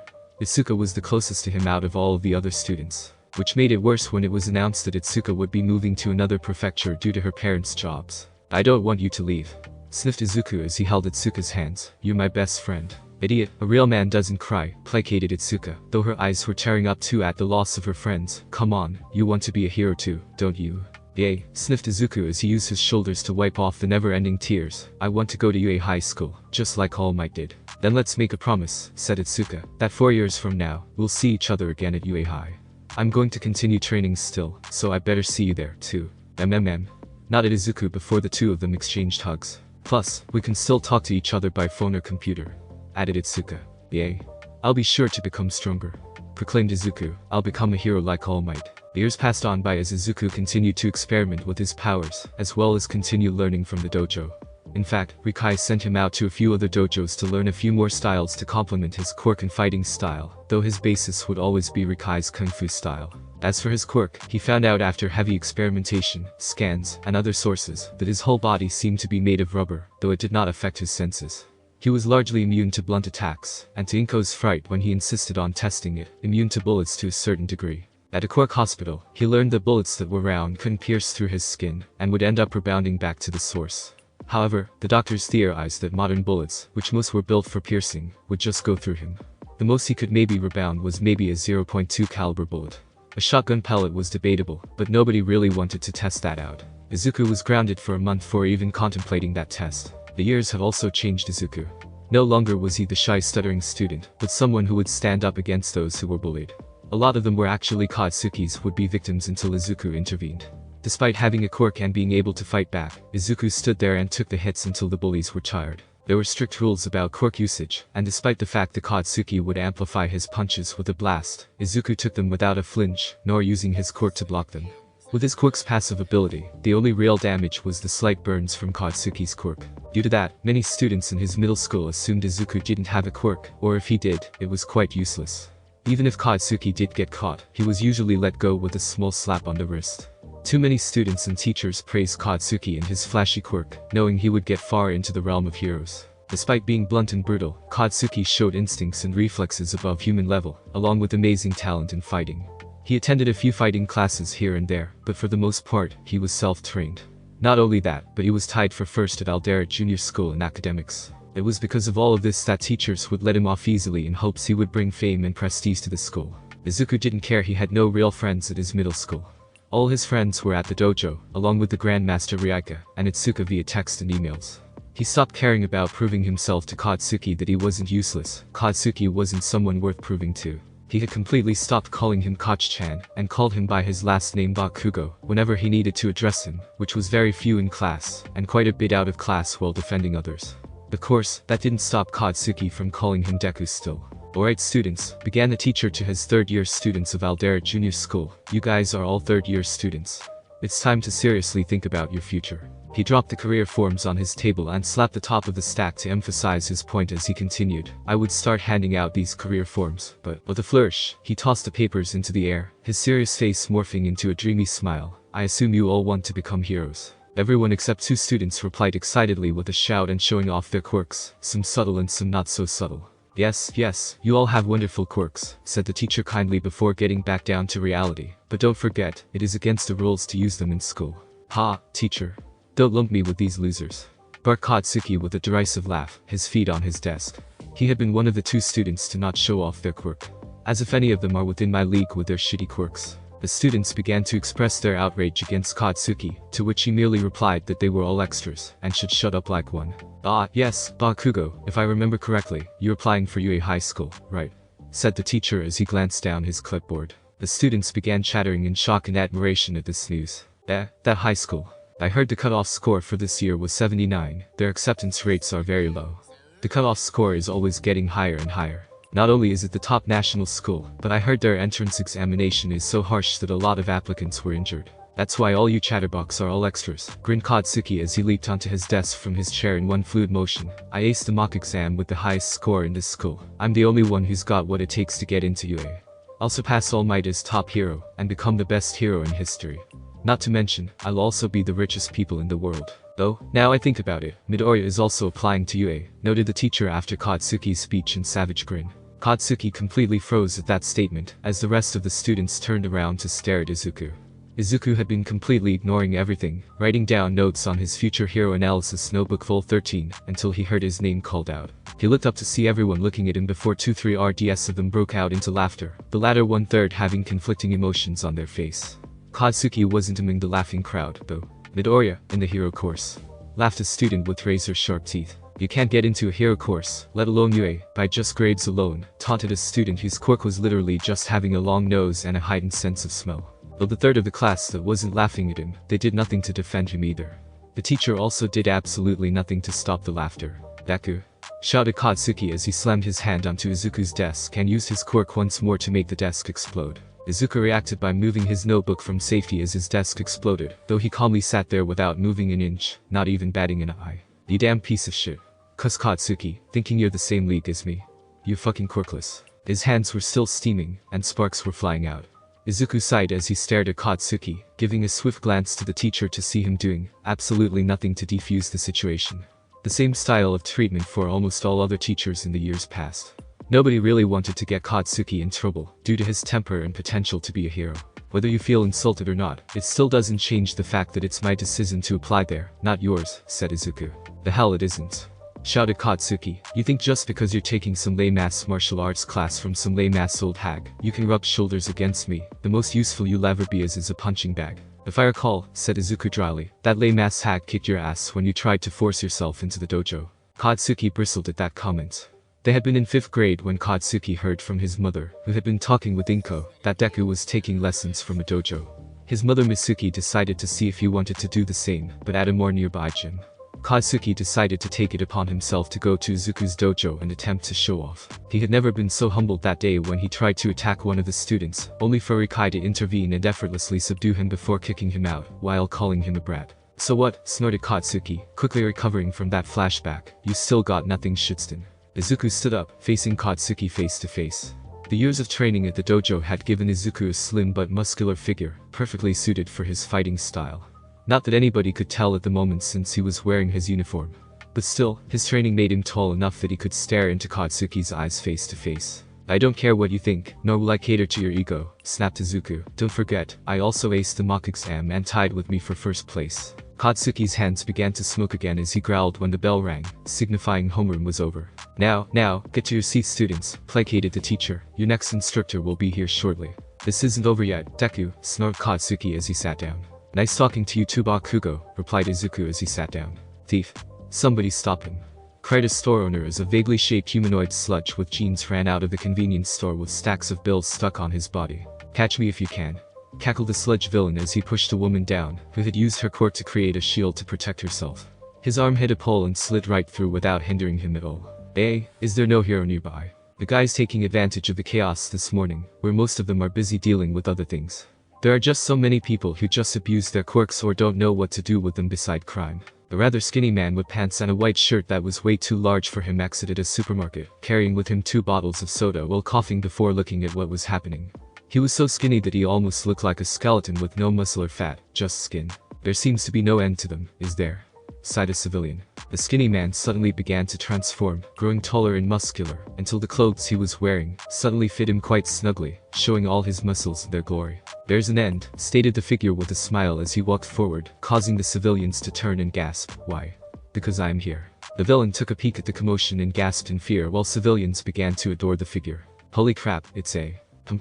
Itsuka was the closest to him out of all of the other students, which made it worse when it was announced that Itsuka would be moving to another prefecture due to her parents' jobs. I don't want you to leave, sniffed Izuku as he held Itsuka's hands. You're my best friend. Idiot, a real man doesn't cry, placated Itsuka, though her eyes were tearing up too at the loss of her friends. Come on, you want to be a hero too, don't you? Yay, sniffed Izuku as he used his shoulders to wipe off the never-ending tears. I want to go to UA High School, just like All Might did. Then let's make a promise, said Itsuka, that 4 years from now, we'll see each other again at UA High. I'm going to continue training still, so I better see you there, too. Nodded Izuku before the two of them exchanged hugs. Plus, we can still talk to each other by phone or computer, added Itsuka. Yay. I'll be sure to become stronger, proclaimed Izuku. I'll become a hero like All Might. The years passed on by as Izuku continued to experiment with his powers, as well as continue learning from the dojo. In fact, Rikai sent him out to a few other dojos to learn a few more styles to complement his quirk and fighting style, though his basis would always be Rikai's kung fu style. As for his quirk, he found out after heavy experimentation, scans, and other sources, that his whole body seemed to be made of rubber, though it did not affect his senses. He was largely immune to blunt attacks, and to Inko's fright when he insisted on testing it, immune to bullets to a certain degree. At a quirk hospital, he learned that bullets that were round couldn't pierce through his skin, and would end up rebounding back to the source. However, the doctors theorized that modern bullets, which most were built for piercing, would just go through him. The most he could maybe rebound was maybe a 0.2 caliber bullet. A shotgun pellet was debatable, but nobody really wanted to test that out. Izuku was grounded for a month for even contemplating that test. The years have also changed Izuku. No longer was he the shy stuttering student, but someone who would stand up against those who were bullied. A lot of them were actually Katsuki's would-be victims until Izuku intervened. Despite having a quirk and being able to fight back, Izuku stood there and took the hits until the bullies were tired. There were strict rules about quirk usage, and despite the fact that Katsuki would amplify his punches with a blast, Izuku took them without a flinch, nor using his quirk to block them. With his quirk's passive ability, the only real damage was the slight burns from Katsuki's quirk. Due to that, many students in his middle school assumed Izuku didn't have a quirk, or if he did, it was quite useless. Even if Katsuki did get caught, he was usually let go with a small slap on the wrist. Too many students and teachers praised Katsuki and his flashy quirk, knowing he would get far into the realm of heroes. Despite being blunt and brutal, Katsuki showed instincts and reflexes above human level, along with amazing talent in fighting. He attended a few fighting classes here and there, but for the most part, he was self-trained. Not only that, but he was tied for first at Aldera Junior School in academics. It was because of all of this that teachers would let him off easily in hopes he would bring fame and prestige to the school. Izuku didn't care. He had no real friends at his middle school. All his friends were at the dojo, along with the Grandmaster Ryaika, and Itsuka via text and emails. He stopped caring about proving himself to Katsuki that he wasn't useless. Katsuki wasn't someone worth proving to. He had completely stopped calling him Koch-chan, and called him by his last name Bakugo, whenever he needed to address him, which was very few in class, and quite a bit out of class while defending others. Of course, that didn't stop Katsuki from calling him Deku still. Alright students, began the teacher to his third-year students of Aldera Junior School. You guys are all third-year students. It's time to seriously think about your future. He dropped the career forms on his table and slapped the top of the stack to emphasize his point as he continued. I would start handing out these career forms, but with a flourish, he tossed the papers into the air, his serious face morphing into a dreamy smile. I assume you all want to become heroes. Everyone except 2 students replied excitedly with a shout and showing off their quirks, some subtle and some not so subtle. Yes, you all have wonderful quirks, said the teacher kindly before getting back down to reality. But don't forget, it is against the rules to use them in school. Ha, teacher. Don't lump me with these losers. Barked Katsuki with a derisive laugh, his feet on his desk. He had been one of the 2 students to not show off their quirk. As if any of them are within my league with their shitty quirks. The students began to express their outrage against Katsuki, to which he merely replied that they were all extras, and should shut up like one. Ah, yes, Bakugo, if I remember correctly, you're applying for UA High School, right? Said the teacher as he glanced down his clipboard. The students began chattering in shock and admiration at this news. That high school. I heard the cutoff score for this year was 79, their acceptance rates are very low. The cutoff score is always getting higher and higher. Not only is it the top national school, but I heard their entrance examination is so harsh that a lot of applicants were injured. That's why all you chatterbox are all extras, grinned Katsuki as he leaped onto his desk from his chair in one fluid motion. I aced the mock exam with the highest score in this school. I'm the only one who's got what it takes to get into UA. I'll surpass All Might as top hero, and become the best hero in history. Not to mention, I'll also be the richest people in the world. Though, now I think about it, Midoriya is also applying to UA, noted the teacher after Katsuki's speech in savage grin. Katsuki completely froze at that statement, as the rest of the students turned around to stare at Izuku. Izuku had been completely ignoring everything, writing down notes on his future hero analysis notebook Vol 13, until he heard his name called out. He looked up to see everyone looking at him before 2-3 RDS of them broke out into laughter, the latter 1/3 having conflicting emotions on their face. Katsuki wasn't among the laughing crowd, though. Midoriya, in the hero course. Laughed a student with razor-sharp teeth. You can't get into a hero course, let alone UA, by just grades alone, taunted a student whose quirk was literally just having a long nose and a heightened sense of smell. Though the third of the class that wasn't laughing at him, they did nothing to defend him either. The teacher also did absolutely nothing to stop the laughter. Deku, shouted Katsuki as he slammed his hand onto Izuku's desk and used his quirk once more to make the desk explode. Izuku reacted by moving his notebook from safety as his desk exploded, though he calmly sat there without moving an inch, not even batting an eye. You damn piece of shit. Cussed Katsuki, thinking you're the same league as me. You fucking quirkless. His hands were still steaming, and sparks were flying out. Izuku sighed as he stared at Katsuki, giving a swift glance to the teacher to see him doing absolutely nothing to defuse the situation. The same style of treatment for almost all other teachers in the years past. Nobody really wanted to get Katsuki in trouble, due to his temper and potential to be a hero. Whether you feel insulted or not, it still doesn't change the fact that it's my decision to apply there, not yours, said Izuku. The hell it isn't, shouted Katsuki. You think just because you're taking some lame-ass martial arts class from some lame-ass old hag, you can rub shoulders against me? The most useful you'll ever be is a punching bag. If I recall, said Izuku dryly, that lame-ass hag kicked your ass when you tried to force yourself into the dojo. Katsuki bristled at that comment. They had been in 5th grade when Katsuki heard from his mother, who had been talking with Inko, that Deku was taking lessons from a dojo. His mother Mitsuki decided to see if he wanted to do the same, but at a more nearby gym. Katsuki decided to take it upon himself to go to Izuku's dojo and attempt to show off. He had never been so humbled that day when he tried to attack one of the students, only for Rikai to intervene and effortlessly subdue him before kicking him out, while calling him a brat. So what? Snorted Katsuki, quickly recovering from that flashback. You still got nothing, Shitston. Izuku stood up, facing Katsuki face to face. The years of training at the dojo had given Izuku a slim but muscular figure, perfectly suited for his fighting style. Not that anybody could tell at the moment since he was wearing his uniform. But still, his training made him tall enough that he could stare into Katsuki's eyes face to face. I don't care what you think, nor will I cater to your ego, snapped Izuku. Don't forget, I also aced the mock exam and tied with me for 1st place. Katsuki's hands began to smoke again as he growled when the bell rang, signifying homeroom was over. Now, get to your seats, students, placated the teacher. Your next instructor will be here shortly. This isn't over yet, Deku, snorted Katsuki as he sat down. Nice talking to you too, Bakugo, replied Izuku as he sat down. Thief. Somebody stop him. Cried a store owner as a vaguely shaped humanoid sludge with jeans ran out of the convenience store with stacks of bills stuck on his body. Catch me if you can, cackled the sludge villain as he pushed a woman down, who had used her quirk to create a shield to protect herself. His arm hit a pole and slid right through without hindering him at all. Hey, is there no hero nearby? The guy's taking advantage of the chaos this morning, where most of them are busy dealing with other things. There are just so many people who just abuse their quirks or don't know what to do with them beside crime. A rather skinny man with pants and a white shirt that was way too large for him exited a supermarket, carrying with him 2 bottles of soda while coughing before looking at what was happening. He was so skinny that he almost looked like a skeleton with no muscle or fat, just skin. There seems to be no end to them, is there? Sighed a civilian. The skinny man suddenly began to transform, growing taller and muscular, until the clothes he was wearing suddenly fit him quite snugly, showing all his muscles in their glory. There's an end, stated the figure with a smile as he walked forward, causing the civilians to turn and gasp. Why? Because I'm here. The villain took a peek at the commotion and gasped in fear while civilians began to adore the figure. Holy crap, it's a...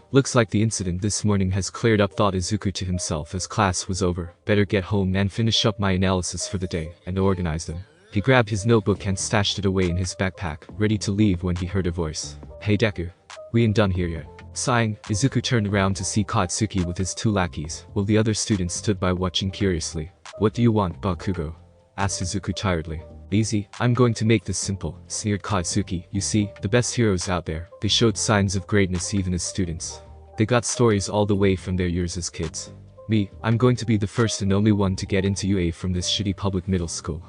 Looks like the incident this morning has cleared up, thought Izuku to himself as class was over. Better get home and finish up my analysis for the day, and organize them. He grabbed his notebook and stashed it away in his backpack, ready to leave when he heard a voice. Hey Deku. We ain't done here yet. Sighing, Izuku turned around to see Katsuki with his 2 lackeys, while the other students stood by watching curiously. What do you want, Bakugo? Asked Izuku tiredly. Easy, I'm going to make this simple, sneered Katsuki. You see, the best heroes out there, they showed signs of greatness even as students. They got stories all the way from their years as kids. Me, I'm going to be the first and only one to get into UA from this shitty public middle school.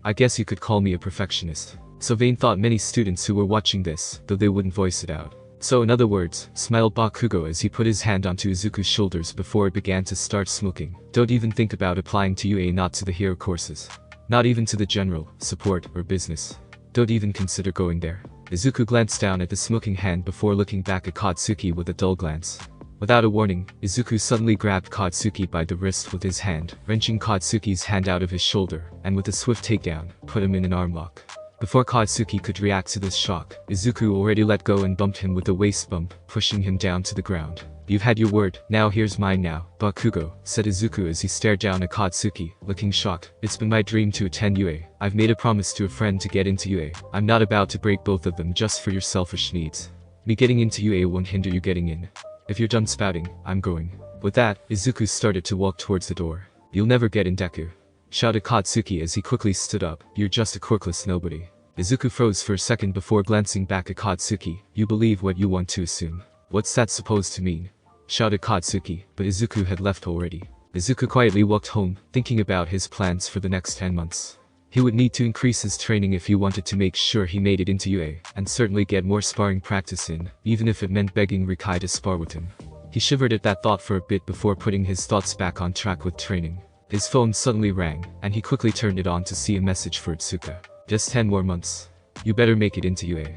I guess you could call me a perfectionist. So vain, thought many students who were watching this, though they wouldn't voice it out. So in other words, smiled Bakugo as he put his hand onto Izuku's shoulders before it began to start smoking. Don't even think about applying to UA, not to the hero courses. Not even to the general, support, or business. Don't even consider going there. Izuku glanced down at the smoking hand before looking back at Katsuki with a dull glance. Without a warning, Izuku suddenly grabbed Katsuki by the wrist with his hand, wrenching Katsuki's hand out of his shoulder, and with a swift takedown, put him in an arm lock. Before Katsuki could react to this shock, Izuku already let go and bumped him with a waist bump, pushing him down to the ground. You've had your word, now here's mine now, Bakugo, said Izuku as he stared down at Katsuki, looking shocked. It's been my dream to attend UA. I've made a promise to a friend to get into UA. I'm not about to break both of them just for your selfish needs. Me getting into UA won't hinder you getting in. If you're done spouting, I'm going. With that, Izuku started to walk towards the door. You'll never get in, Deku, shouted Katsuki as he quickly stood up. You're just a quirkless nobody. Izuku froze for a second before glancing back at Katsuki. You believe what you want to assume. What's that supposed to mean? Shouted Katsuki, but Izuku had left already. Izuku quietly walked home, thinking about his plans for the next 10 months. He would need to increase his training if he wanted to make sure he made it into UA, and certainly get more sparring practice in, even if it meant begging Rikai to spar with him. He shivered at that thought for a bit before putting his thoughts back on track with training. His phone suddenly rang, and he quickly turned it on to see a message for Itsuka. Just 10 more months. You better make it into UA.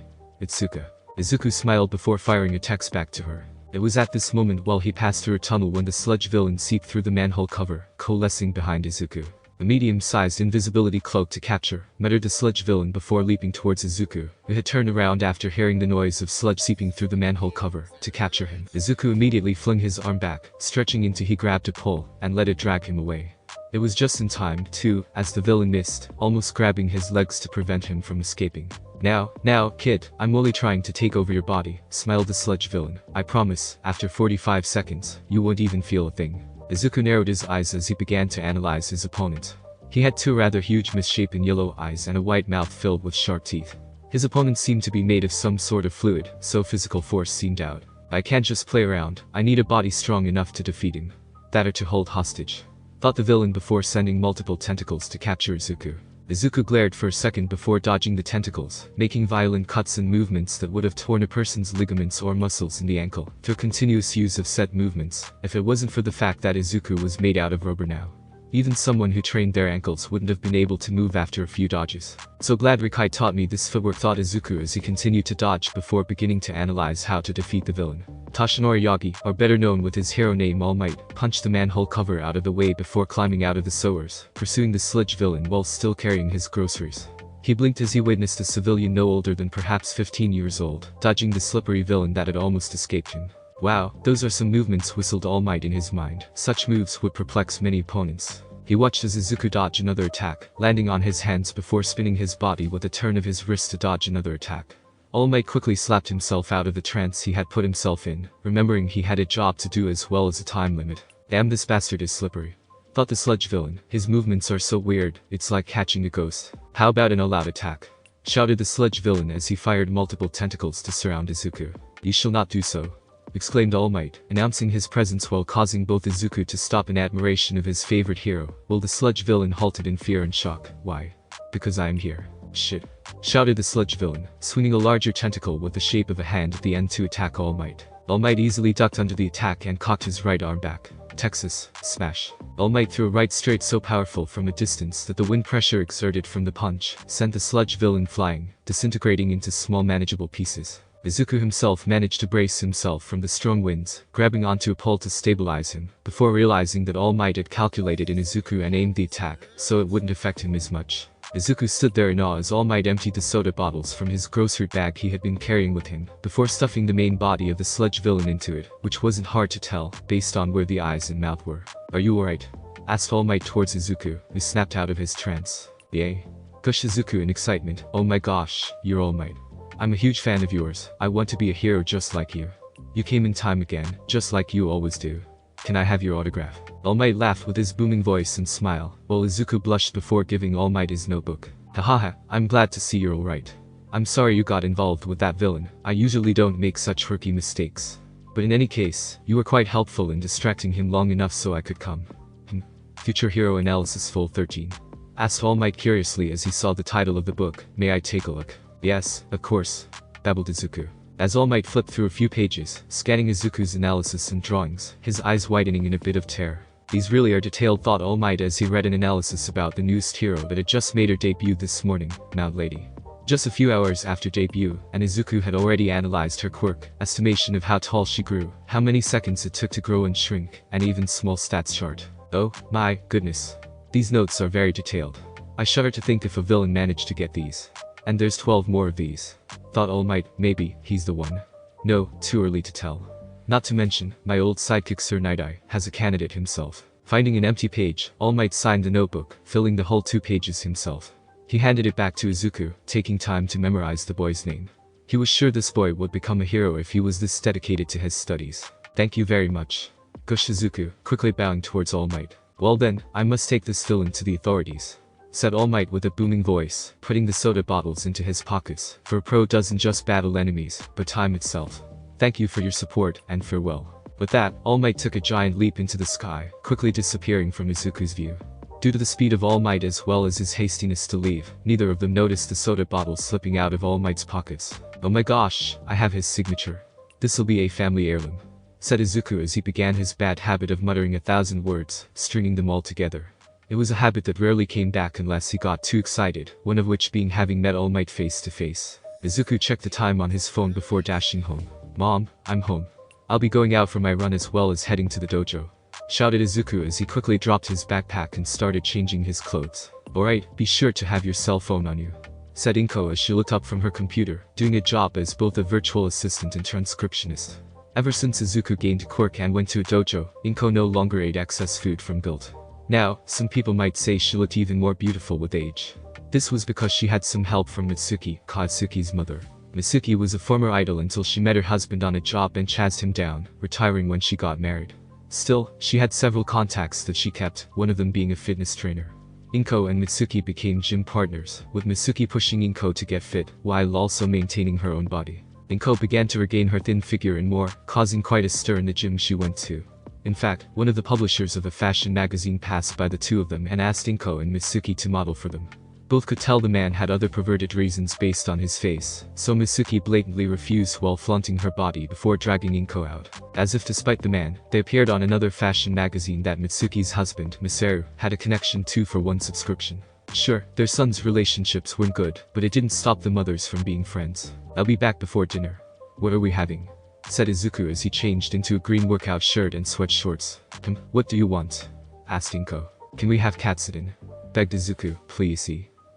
Itsuka. Izuku smiled before firing a text back to her. It was at this moment while he passed through a tunnel when the sludge villain seeped through the manhole cover, coalescing behind Izuku. A medium-sized invisibility cloak to capture, muttered the sludge villain before leaping towards Izuku, who had turned around after hearing the noise of sludge seeping through the manhole cover, to capture him. Izuku immediately flung his arm back, stretching into he grabbed a pole, and let it drag him away. It was just in time, too, as the villain missed, almost grabbing his legs to prevent him from escaping. Now, kid, I'm only trying to take over your body, smiled the sludge villain. I promise, after 45 seconds, you won't even feel a thing. Izuku narrowed his eyes as he began to analyze his opponent. He had two rather huge misshapen yellow eyes and a white mouth filled with sharp teeth. His opponent seemed to be made of some sort of fluid, so physical force seemed out. I can't just play around, I need a body strong enough to defeat him. That or to hold hostage, thought the villain before sending multiple tentacles to capture Izuku. Izuku glared for a second before dodging the tentacles, making violent cuts and movements that would have torn a person's ligaments or muscles in the ankle, through continuous use of set movements, if it wasn't for the fact that Izuku was made out of rubber now. Even someone who trained their ankles wouldn't have been able to move after a few dodges. So glad Rikai taught me this footwork, thought Izuku as he continued to dodge before beginning to analyze how to defeat the villain. Toshinori Yagi, or better known with his hero name All Might, punched the manhole cover out of the way before climbing out of the sewers, pursuing the sludge villain while still carrying his groceries. He blinked as he witnessed a civilian no older than perhaps 15 years old, dodging the slippery villain that had almost escaped him. Wow, those are some movements, whistled All Might in his mind. Such moves would perplex many opponents. He watched as Izuku dodged another attack, landing on his hands before spinning his body with a turn of his wrist to dodge another attack. All Might quickly slapped himself out of the trance he had put himself in, remembering he had a job to do as well as a time limit. Damn, this bastard is slippery, thought the sludge villain. His movements are so weird, it's like catching a ghost. How about an all-out attack? Shouted the sludge villain as he fired multiple tentacles to surround Izuku. You shall not do so, exclaimed All Might, announcing his presence while causing both Izuku to stop in admiration of his favorite hero, while the sludge villain halted in fear and shock. Why? Because I am here. Shit, shouted the sludge villain, swinging a larger tentacle with the shape of a hand at the end to attack All Might. All Might easily ducked under the attack and cocked his right arm back. Texas, smash. All Might threw a right straight so powerful from a distance that the wind pressure exerted from the punch sent the sludge villain flying, disintegrating into small manageable pieces. Izuku himself managed to brace himself from the strong winds, grabbing onto a pole to stabilize him, before realizing that All Might had calculated in Izuku and aimed the attack, so it wouldn't affect him as much. Izuku stood there in awe as All Might emptied the soda bottles from his grocery bag he had been carrying with him, before stuffing the main body of the sludge villain into it, which wasn't hard to tell, based on where the eyes and mouth were. Are you alright? Asked All Might towards Izuku, who snapped out of his trance. Yay! Gushed Izuku in excitement. Oh my gosh, you're All Might. I'm a huge fan of yours. I want to be a hero just like you. You came in time again, just like you always do. Can I have your autograph? All Might laughed with his booming voice and smile, while Izuku blushed before giving All Might his notebook. Hahaha, I'm glad to see you're alright. I'm sorry you got involved with that villain. I usually don't make such rookie mistakes. But in any case, you were quite helpful in distracting him long enough so I could come. Future Hero Analysis Full 13. Asked All Might curiously as he saw the title of the book. May I take a look? Yes, of course, babbled Izuku. As All Might flipped through a few pages, scanning Izuku's analysis and drawings, his eyes widening in a bit of terror. These really are detailed, thought All Might as he read an analysis about the newest hero that had just made her debut this morning, Mount Lady. Just a few hours after debut, and Izuku had already analyzed her quirk, estimation of how tall she grew, how many seconds it took to grow and shrink, and even small stats chart. Oh, my goodness. These notes are very detailed. I shudder to think if a villain managed to get these. And there's 12 more of these. Thought All Might, maybe, he's the one. No, too early to tell. Not to mention, my old sidekick Sir Night-Eye has a candidate himself. Finding an empty page, All Might signed the notebook, filling the whole 2 pages himself. He handed it back to Izuku, taking time to memorize the boy's name. He was sure this boy would become a hero if he was this dedicated to his studies. Thank you very much, gushed Izuku, quickly bowing towards All Might. Well then, I must take this villain to the authorities, said All Might with a booming voice, putting the soda bottles into his pockets, for a pro doesn't just battle enemies, but time itself. Thank you for your support, and farewell. With that, All Might took a giant leap into the sky, quickly disappearing from Izuku's view. Due to the speed of All Might as well as his hastiness to leave, neither of them noticed the soda bottles slipping out of All Might's pockets. Oh my gosh, I have his signature. This'll be a family heirloom, said Izuku as he began his bad habit of muttering 1,000 words, stringing them all together. It was a habit that rarely came back unless he got too excited, one of which being having met All Might face to face. Izuku checked the time on his phone before dashing home. "Mom, I'm home. I'll be going out for my run as well as heading to the dojo," shouted Izuku as he quickly dropped his backpack and started changing his clothes. "Alright, be sure to have your cell phone on you," said Inko as she looked up from her computer, doing a job as both a virtual assistant and transcriptionist. Ever since Izuku gained a quirk and went to a dojo, Inko no longer ate excess food from guilt. Now, some people might say she looked even more beautiful with age. This was because she had some help from Mitsuki, Katsuki's mother. Mitsuki was a former idol until she met her husband on a job and chased him down, retiring when she got married. Still, she had several contacts that she kept, one of them being a fitness trainer. Inko and Mitsuki became gym partners, with Mitsuki pushing Inko to get fit, while also maintaining her own body. Inko began to regain her thin figure and more, causing quite a stir in the gym she went to. In fact, one of the publishers of a fashion magazine passed by the two of them and asked Inko and Mitsuki to model for them. Both could tell the man had other perverted reasons based on his face, so Mitsuki blatantly refused while flaunting her body before dragging Inko out. As if to spite the man, they appeared on another fashion magazine that Mitsuki's husband, Masaru, had a connection to for one subscription. Sure, their sons' relationships weren't good, but it didn't stop the mothers from being friends. "I'll be back before dinner. What are we having?" said Izuku as he changed into a green workout shirt and sweatshorts. What do you want?" asked Inko. "Can we have katsudon?" begged Izuku, "please,"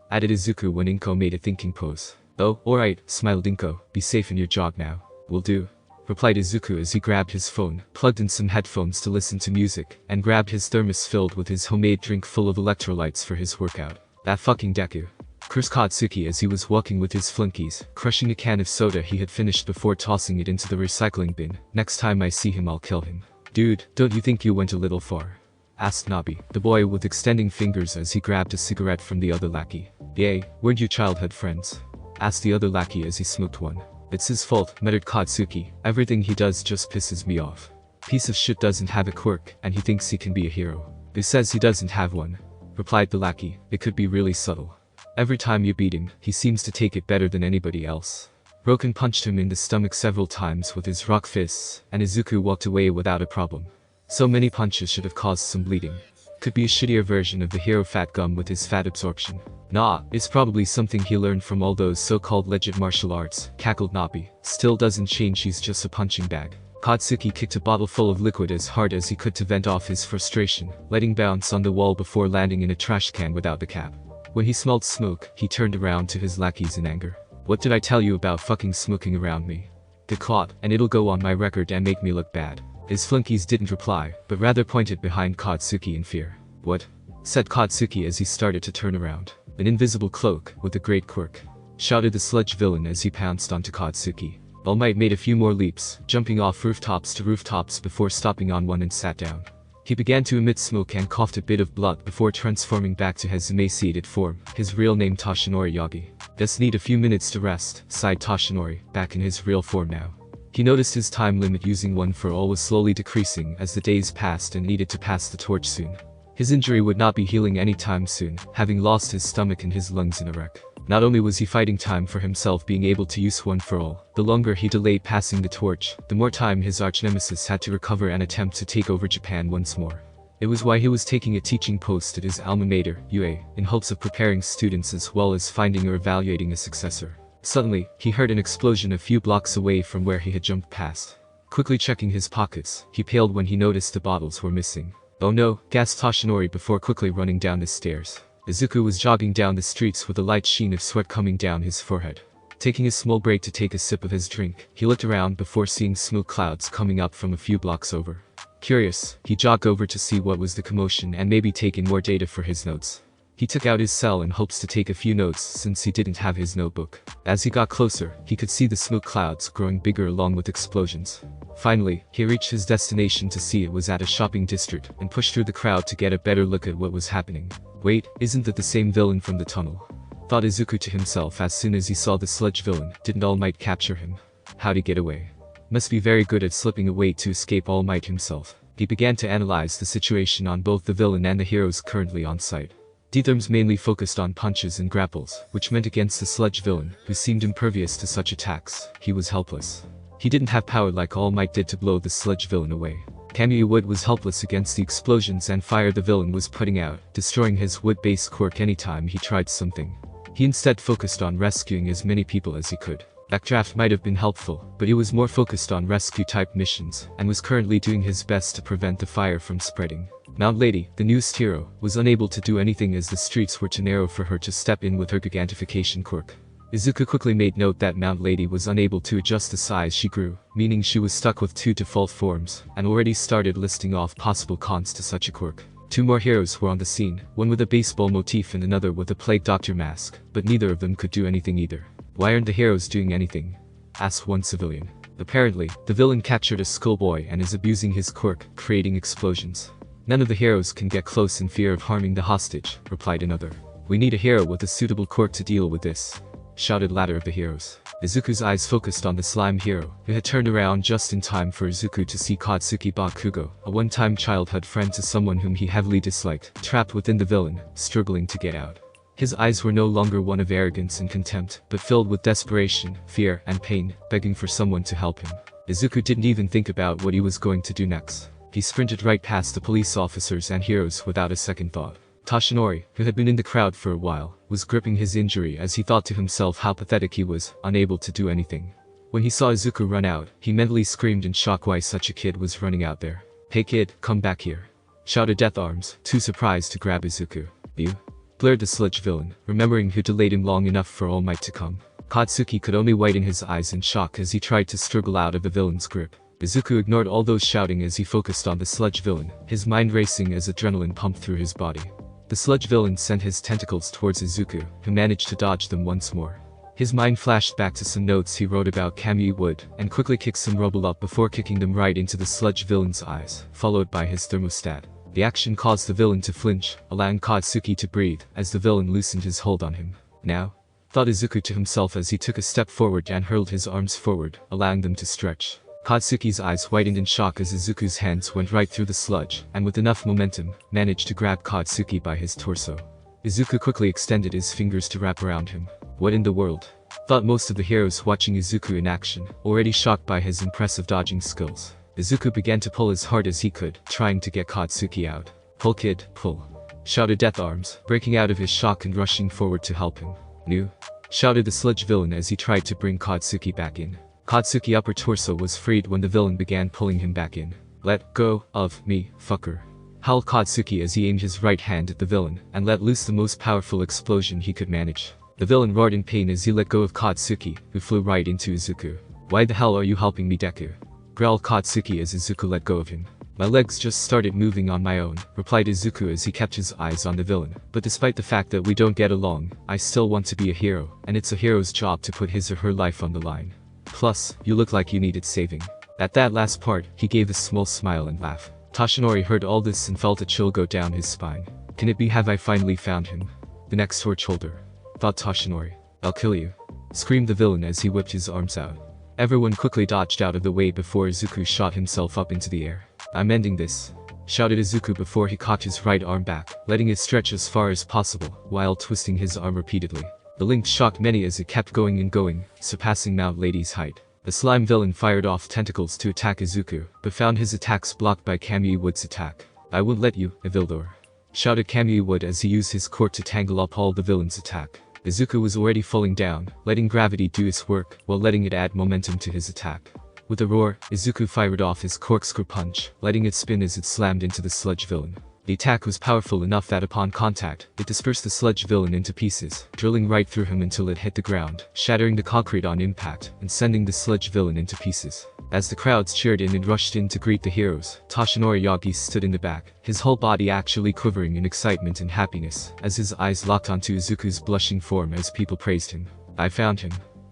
added Izuku when Inko made a thinking pose. "Oh, alright," smiled Inko, "be safe in your jog now." "Will do," replied Izuku as he grabbed his phone, plugged in some headphones to listen to music, and grabbed his thermos filled with his homemade drink full of electrolytes for his workout. "That fucking Deku," cursed Katsuki as he was walking with his flunkies, crushing a can of soda he had finished before tossing it into the recycling bin. "Next time I see him I'll kill him." "Dude, don't you think you went a little far?" asked Nabi, the boy with extending fingers as he grabbed a cigarette from the other lackey. "Yay, weren't you childhood friends?" asked the other lackey as he smoked one. "It's his fault," muttered Katsuki. "Everything he does just pisses me off. Piece of shit doesn't have a quirk, and he thinks he can be a hero." "Who says he doesn't have one?" replied the lackey. "It could be really subtle. Every time you beat him, he seems to take it better than anybody else." Roken punched him in the stomach several times with his rock fists, and Izuku walked away without a problem. So many punches should have caused some bleeding. Could be a shittier version of the hero Fat Gum with his fat absorption. "Nah, it's probably something he learned from all those so-called legit martial arts," cackled Nabi. "Still doesn't change he's just a punching bag." Katsuki kicked a bottle full of liquid as hard as he could to vent off his frustration, letting bounce on the wall before landing in a trash can without the cap. When he smelled smoke, he turned around to his lackeys in anger. "What did I tell you about fucking smoking around me? Get caught, and it'll go on my record and make me look bad." His flunkies didn't reply, but rather pointed behind Katsuki in fear. "What?" said Katsuki as he started to turn around. "An invisible cloak, with a great quirk," shouted the sludge villain as he pounced onto Katsuki. All Might made a few more leaps, jumping off rooftops to rooftops before stopping on one and sat down. He began to emit smoke and coughed a bit of blood before transforming back to his emaciated form, his real name Toshinori Yagi. "Just need a few minutes to rest," sighed Toshinori, back in his real form now. He noticed his time limit using one for all was slowly decreasing as the days passed and needed to pass the torch soon. His injury would not be healing anytime soon, having lost his stomach and his lungs in a wreck. Not only was he fighting time for himself being able to use one for all, the longer he delayed passing the torch, the more time his arch-nemesis had to recover and attempt to take over Japan once more. It was why he was taking a teaching post at his alma mater, UA, in hopes of preparing students as well as finding or evaluating a successor. Suddenly, he heard an explosion a few blocks away from where he had jumped past. Quickly checking his pockets, he paled when he noticed the bottles were missing. "Oh no," gasped Toshinori before quickly running down the stairs. Izuku was jogging down the streets with a light sheen of sweat coming down his forehead. Taking a small break to take a sip of his drink, he looked around before seeing smoke clouds coming up from a few blocks over. Curious, he jogged over to see what was the commotion and maybe take in more data for his notes. He took out his cell in hopes to take a few notes since he didn't have his notebook. As he got closer, he could see the smoke clouds growing bigger along with explosions. Finally, he reached his destination to see it was at a shopping district and pushed through the crowd to get a better look at what was happening. "Wait, isn't that the same villain from the tunnel?" thought Izuku to himself as soon as he saw the sludge villain. Didn't All Might capture him? How'd he get away? Must be very good at slipping away to escape All Might himself. He began to analyze the situation on both the villain and the heroes currently on site. D-terms mainly focused on punches and grapples, which meant against the sludge villain, who seemed impervious to such attacks, he was helpless. He didn't have power like All Might did to blow the sludge villain away. Kamui Wood was helpless against the explosions and fire the villain was putting out, destroying his wood-based quirk anytime he tried something. He instead focused on rescuing as many people as he could. Backdraft might have been helpful, but he was more focused on rescue-type missions, and was currently doing his best to prevent the fire from spreading. Mount Lady, the newest hero, was unable to do anything as the streets were too narrow for her to step in with her gigantification quirk. Izuku quickly made note that Mount Lady was unable to adjust the size she grew, meaning she was stuck with 2 default forms, and already started listing off possible cons to such a quirk. 2 more heroes were on the scene, one with a baseball motif and another with a plague doctor mask, but neither of them could do anything either. Why aren't the heroes doing anything? Asked one civilian. Apparently, the villain captured a schoolboy and is abusing his quirk, creating explosions. None of the heroes can get close in fear of harming the hostage, replied another. We need a hero with a suitable quirk to deal with this, shouted latter of the heroes. Izuku's eyes focused on the slime hero, who had turned around just in time for Izuku to see Katsuki Bakugo, a one-time childhood friend to someone whom he heavily disliked, trapped within the villain, struggling to get out. His eyes were no longer one of arrogance and contempt, but filled with desperation, fear, and pain, begging for someone to help him. Izuku didn't even think about what he was going to do next. He sprinted right past the police officers and heroes without a second thought. Tashinori, who had been in the crowd for a while, was gripping his injury as he thought to himself how pathetic he was, unable to do anything. When he saw Izuku run out, he mentally screamed in shock why such a kid was running out there. Hey kid, come back here, shouted Death Arms, too surprised to grab Izuku. You? Blared the sludge villain, remembering who delayed him long enough for All Might to come. Katsuki could only widen his eyes in shock as he tried to struggle out of the villain's grip. Izuku ignored all those shouting as he focused on the sludge villain, his mind racing as adrenaline pumped through his body. The sludge villain sent his tentacles towards Izuku, who managed to dodge them once more. His mind flashed back to some notes he wrote about Kamui Wood, and quickly kicked some rubble up before kicking them right into the sludge villain's eyes, followed by his thermostat. The action caused the villain to flinch, allowing Katsuki to breathe, as the villain loosened his hold on him. Now? Thought Izuku to himself as he took a step forward and hurled his arms forward, allowing them to stretch. Katsuki's eyes widened in shock as Izuku's hands went right through the sludge, and with enough momentum, managed to grab Katsuki by his torso. Izuku quickly extended his fingers to wrap around him. What in the world? Thought most of the heroes watching Izuku in action, already shocked by his impressive dodging skills. Izuku began to pull as hard as he could, trying to get Katsuki out. Pull kid, pull, shouted Death Arms, breaking out of his shock and rushing forward to help him. Nu? Shouted the sludge villain as he tried to bring Katsuki back in. Katsuki's upper torso was freed when the villain began pulling him back in. Let go of me, fucker, howled Katsuki as he aimed his right hand at the villain, and let loose the most powerful explosion he could manage. The villain roared in pain as he let go of Katsuki, who flew right into Izuku. Why the hell are you helping me, Deku? Growled Katsuki as Izuku let go of him. My legs just started moving on my own, replied Izuku as he kept his eyes on the villain. But despite the fact that we don't get along, I still want to be a hero, and it's a hero's job to put his or her life on the line. Plus, you look like you needed saving. At that last part, he gave a small smile and laugh. Tashinori heard all this and felt a chill go down his spine. Can it be have I finally found him? The next torch holder, thought Tashinori. I'll kill you, screamed the villain as he whipped his arms out. Everyone quickly dodged out of the way before Izuku shot himself up into the air. I'm ending this, shouted Izuku before he cocked his right arm back, letting it stretch as far as possible, while twisting his arm repeatedly. The link shocked many as it kept going and going, surpassing Mount Lady's height. The slime villain fired off tentacles to attack Izuku, but found his attacks blocked by Kamui Wood's attack. I won't let you, Evildor, shouted Kamui Wood as he used his quirk to tangle up all the villain's attack. Izuku was already falling down, letting gravity do its work, while letting it add momentum to his attack. With a roar, Izuku fired off his corkscrew punch, letting it spin as it slammed into the sludge villain. The attack was powerful enough that upon contact, it dispersed the sludge villain into pieces, drilling right through him until it hit the ground, shattering the concrete on impact, and sending the sludge villain into pieces. As the crowds cheered in and rushed in to greet the heroes, Tashinori Yagi stood in the back, his whole body actually quivering in excitement and happiness, as his eyes locked onto Izuku's blushing form as people praised him. I found him,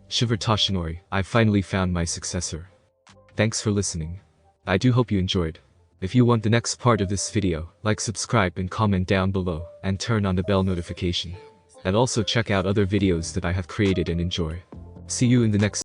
shivered Tashinori. I finally found my successor. Thanks for listening. I do hope you enjoyed. If you want the next part of this video, like, subscribe and comment down below, and turn on the bell notification. And also check out other videos that I have created and enjoy. See you in the next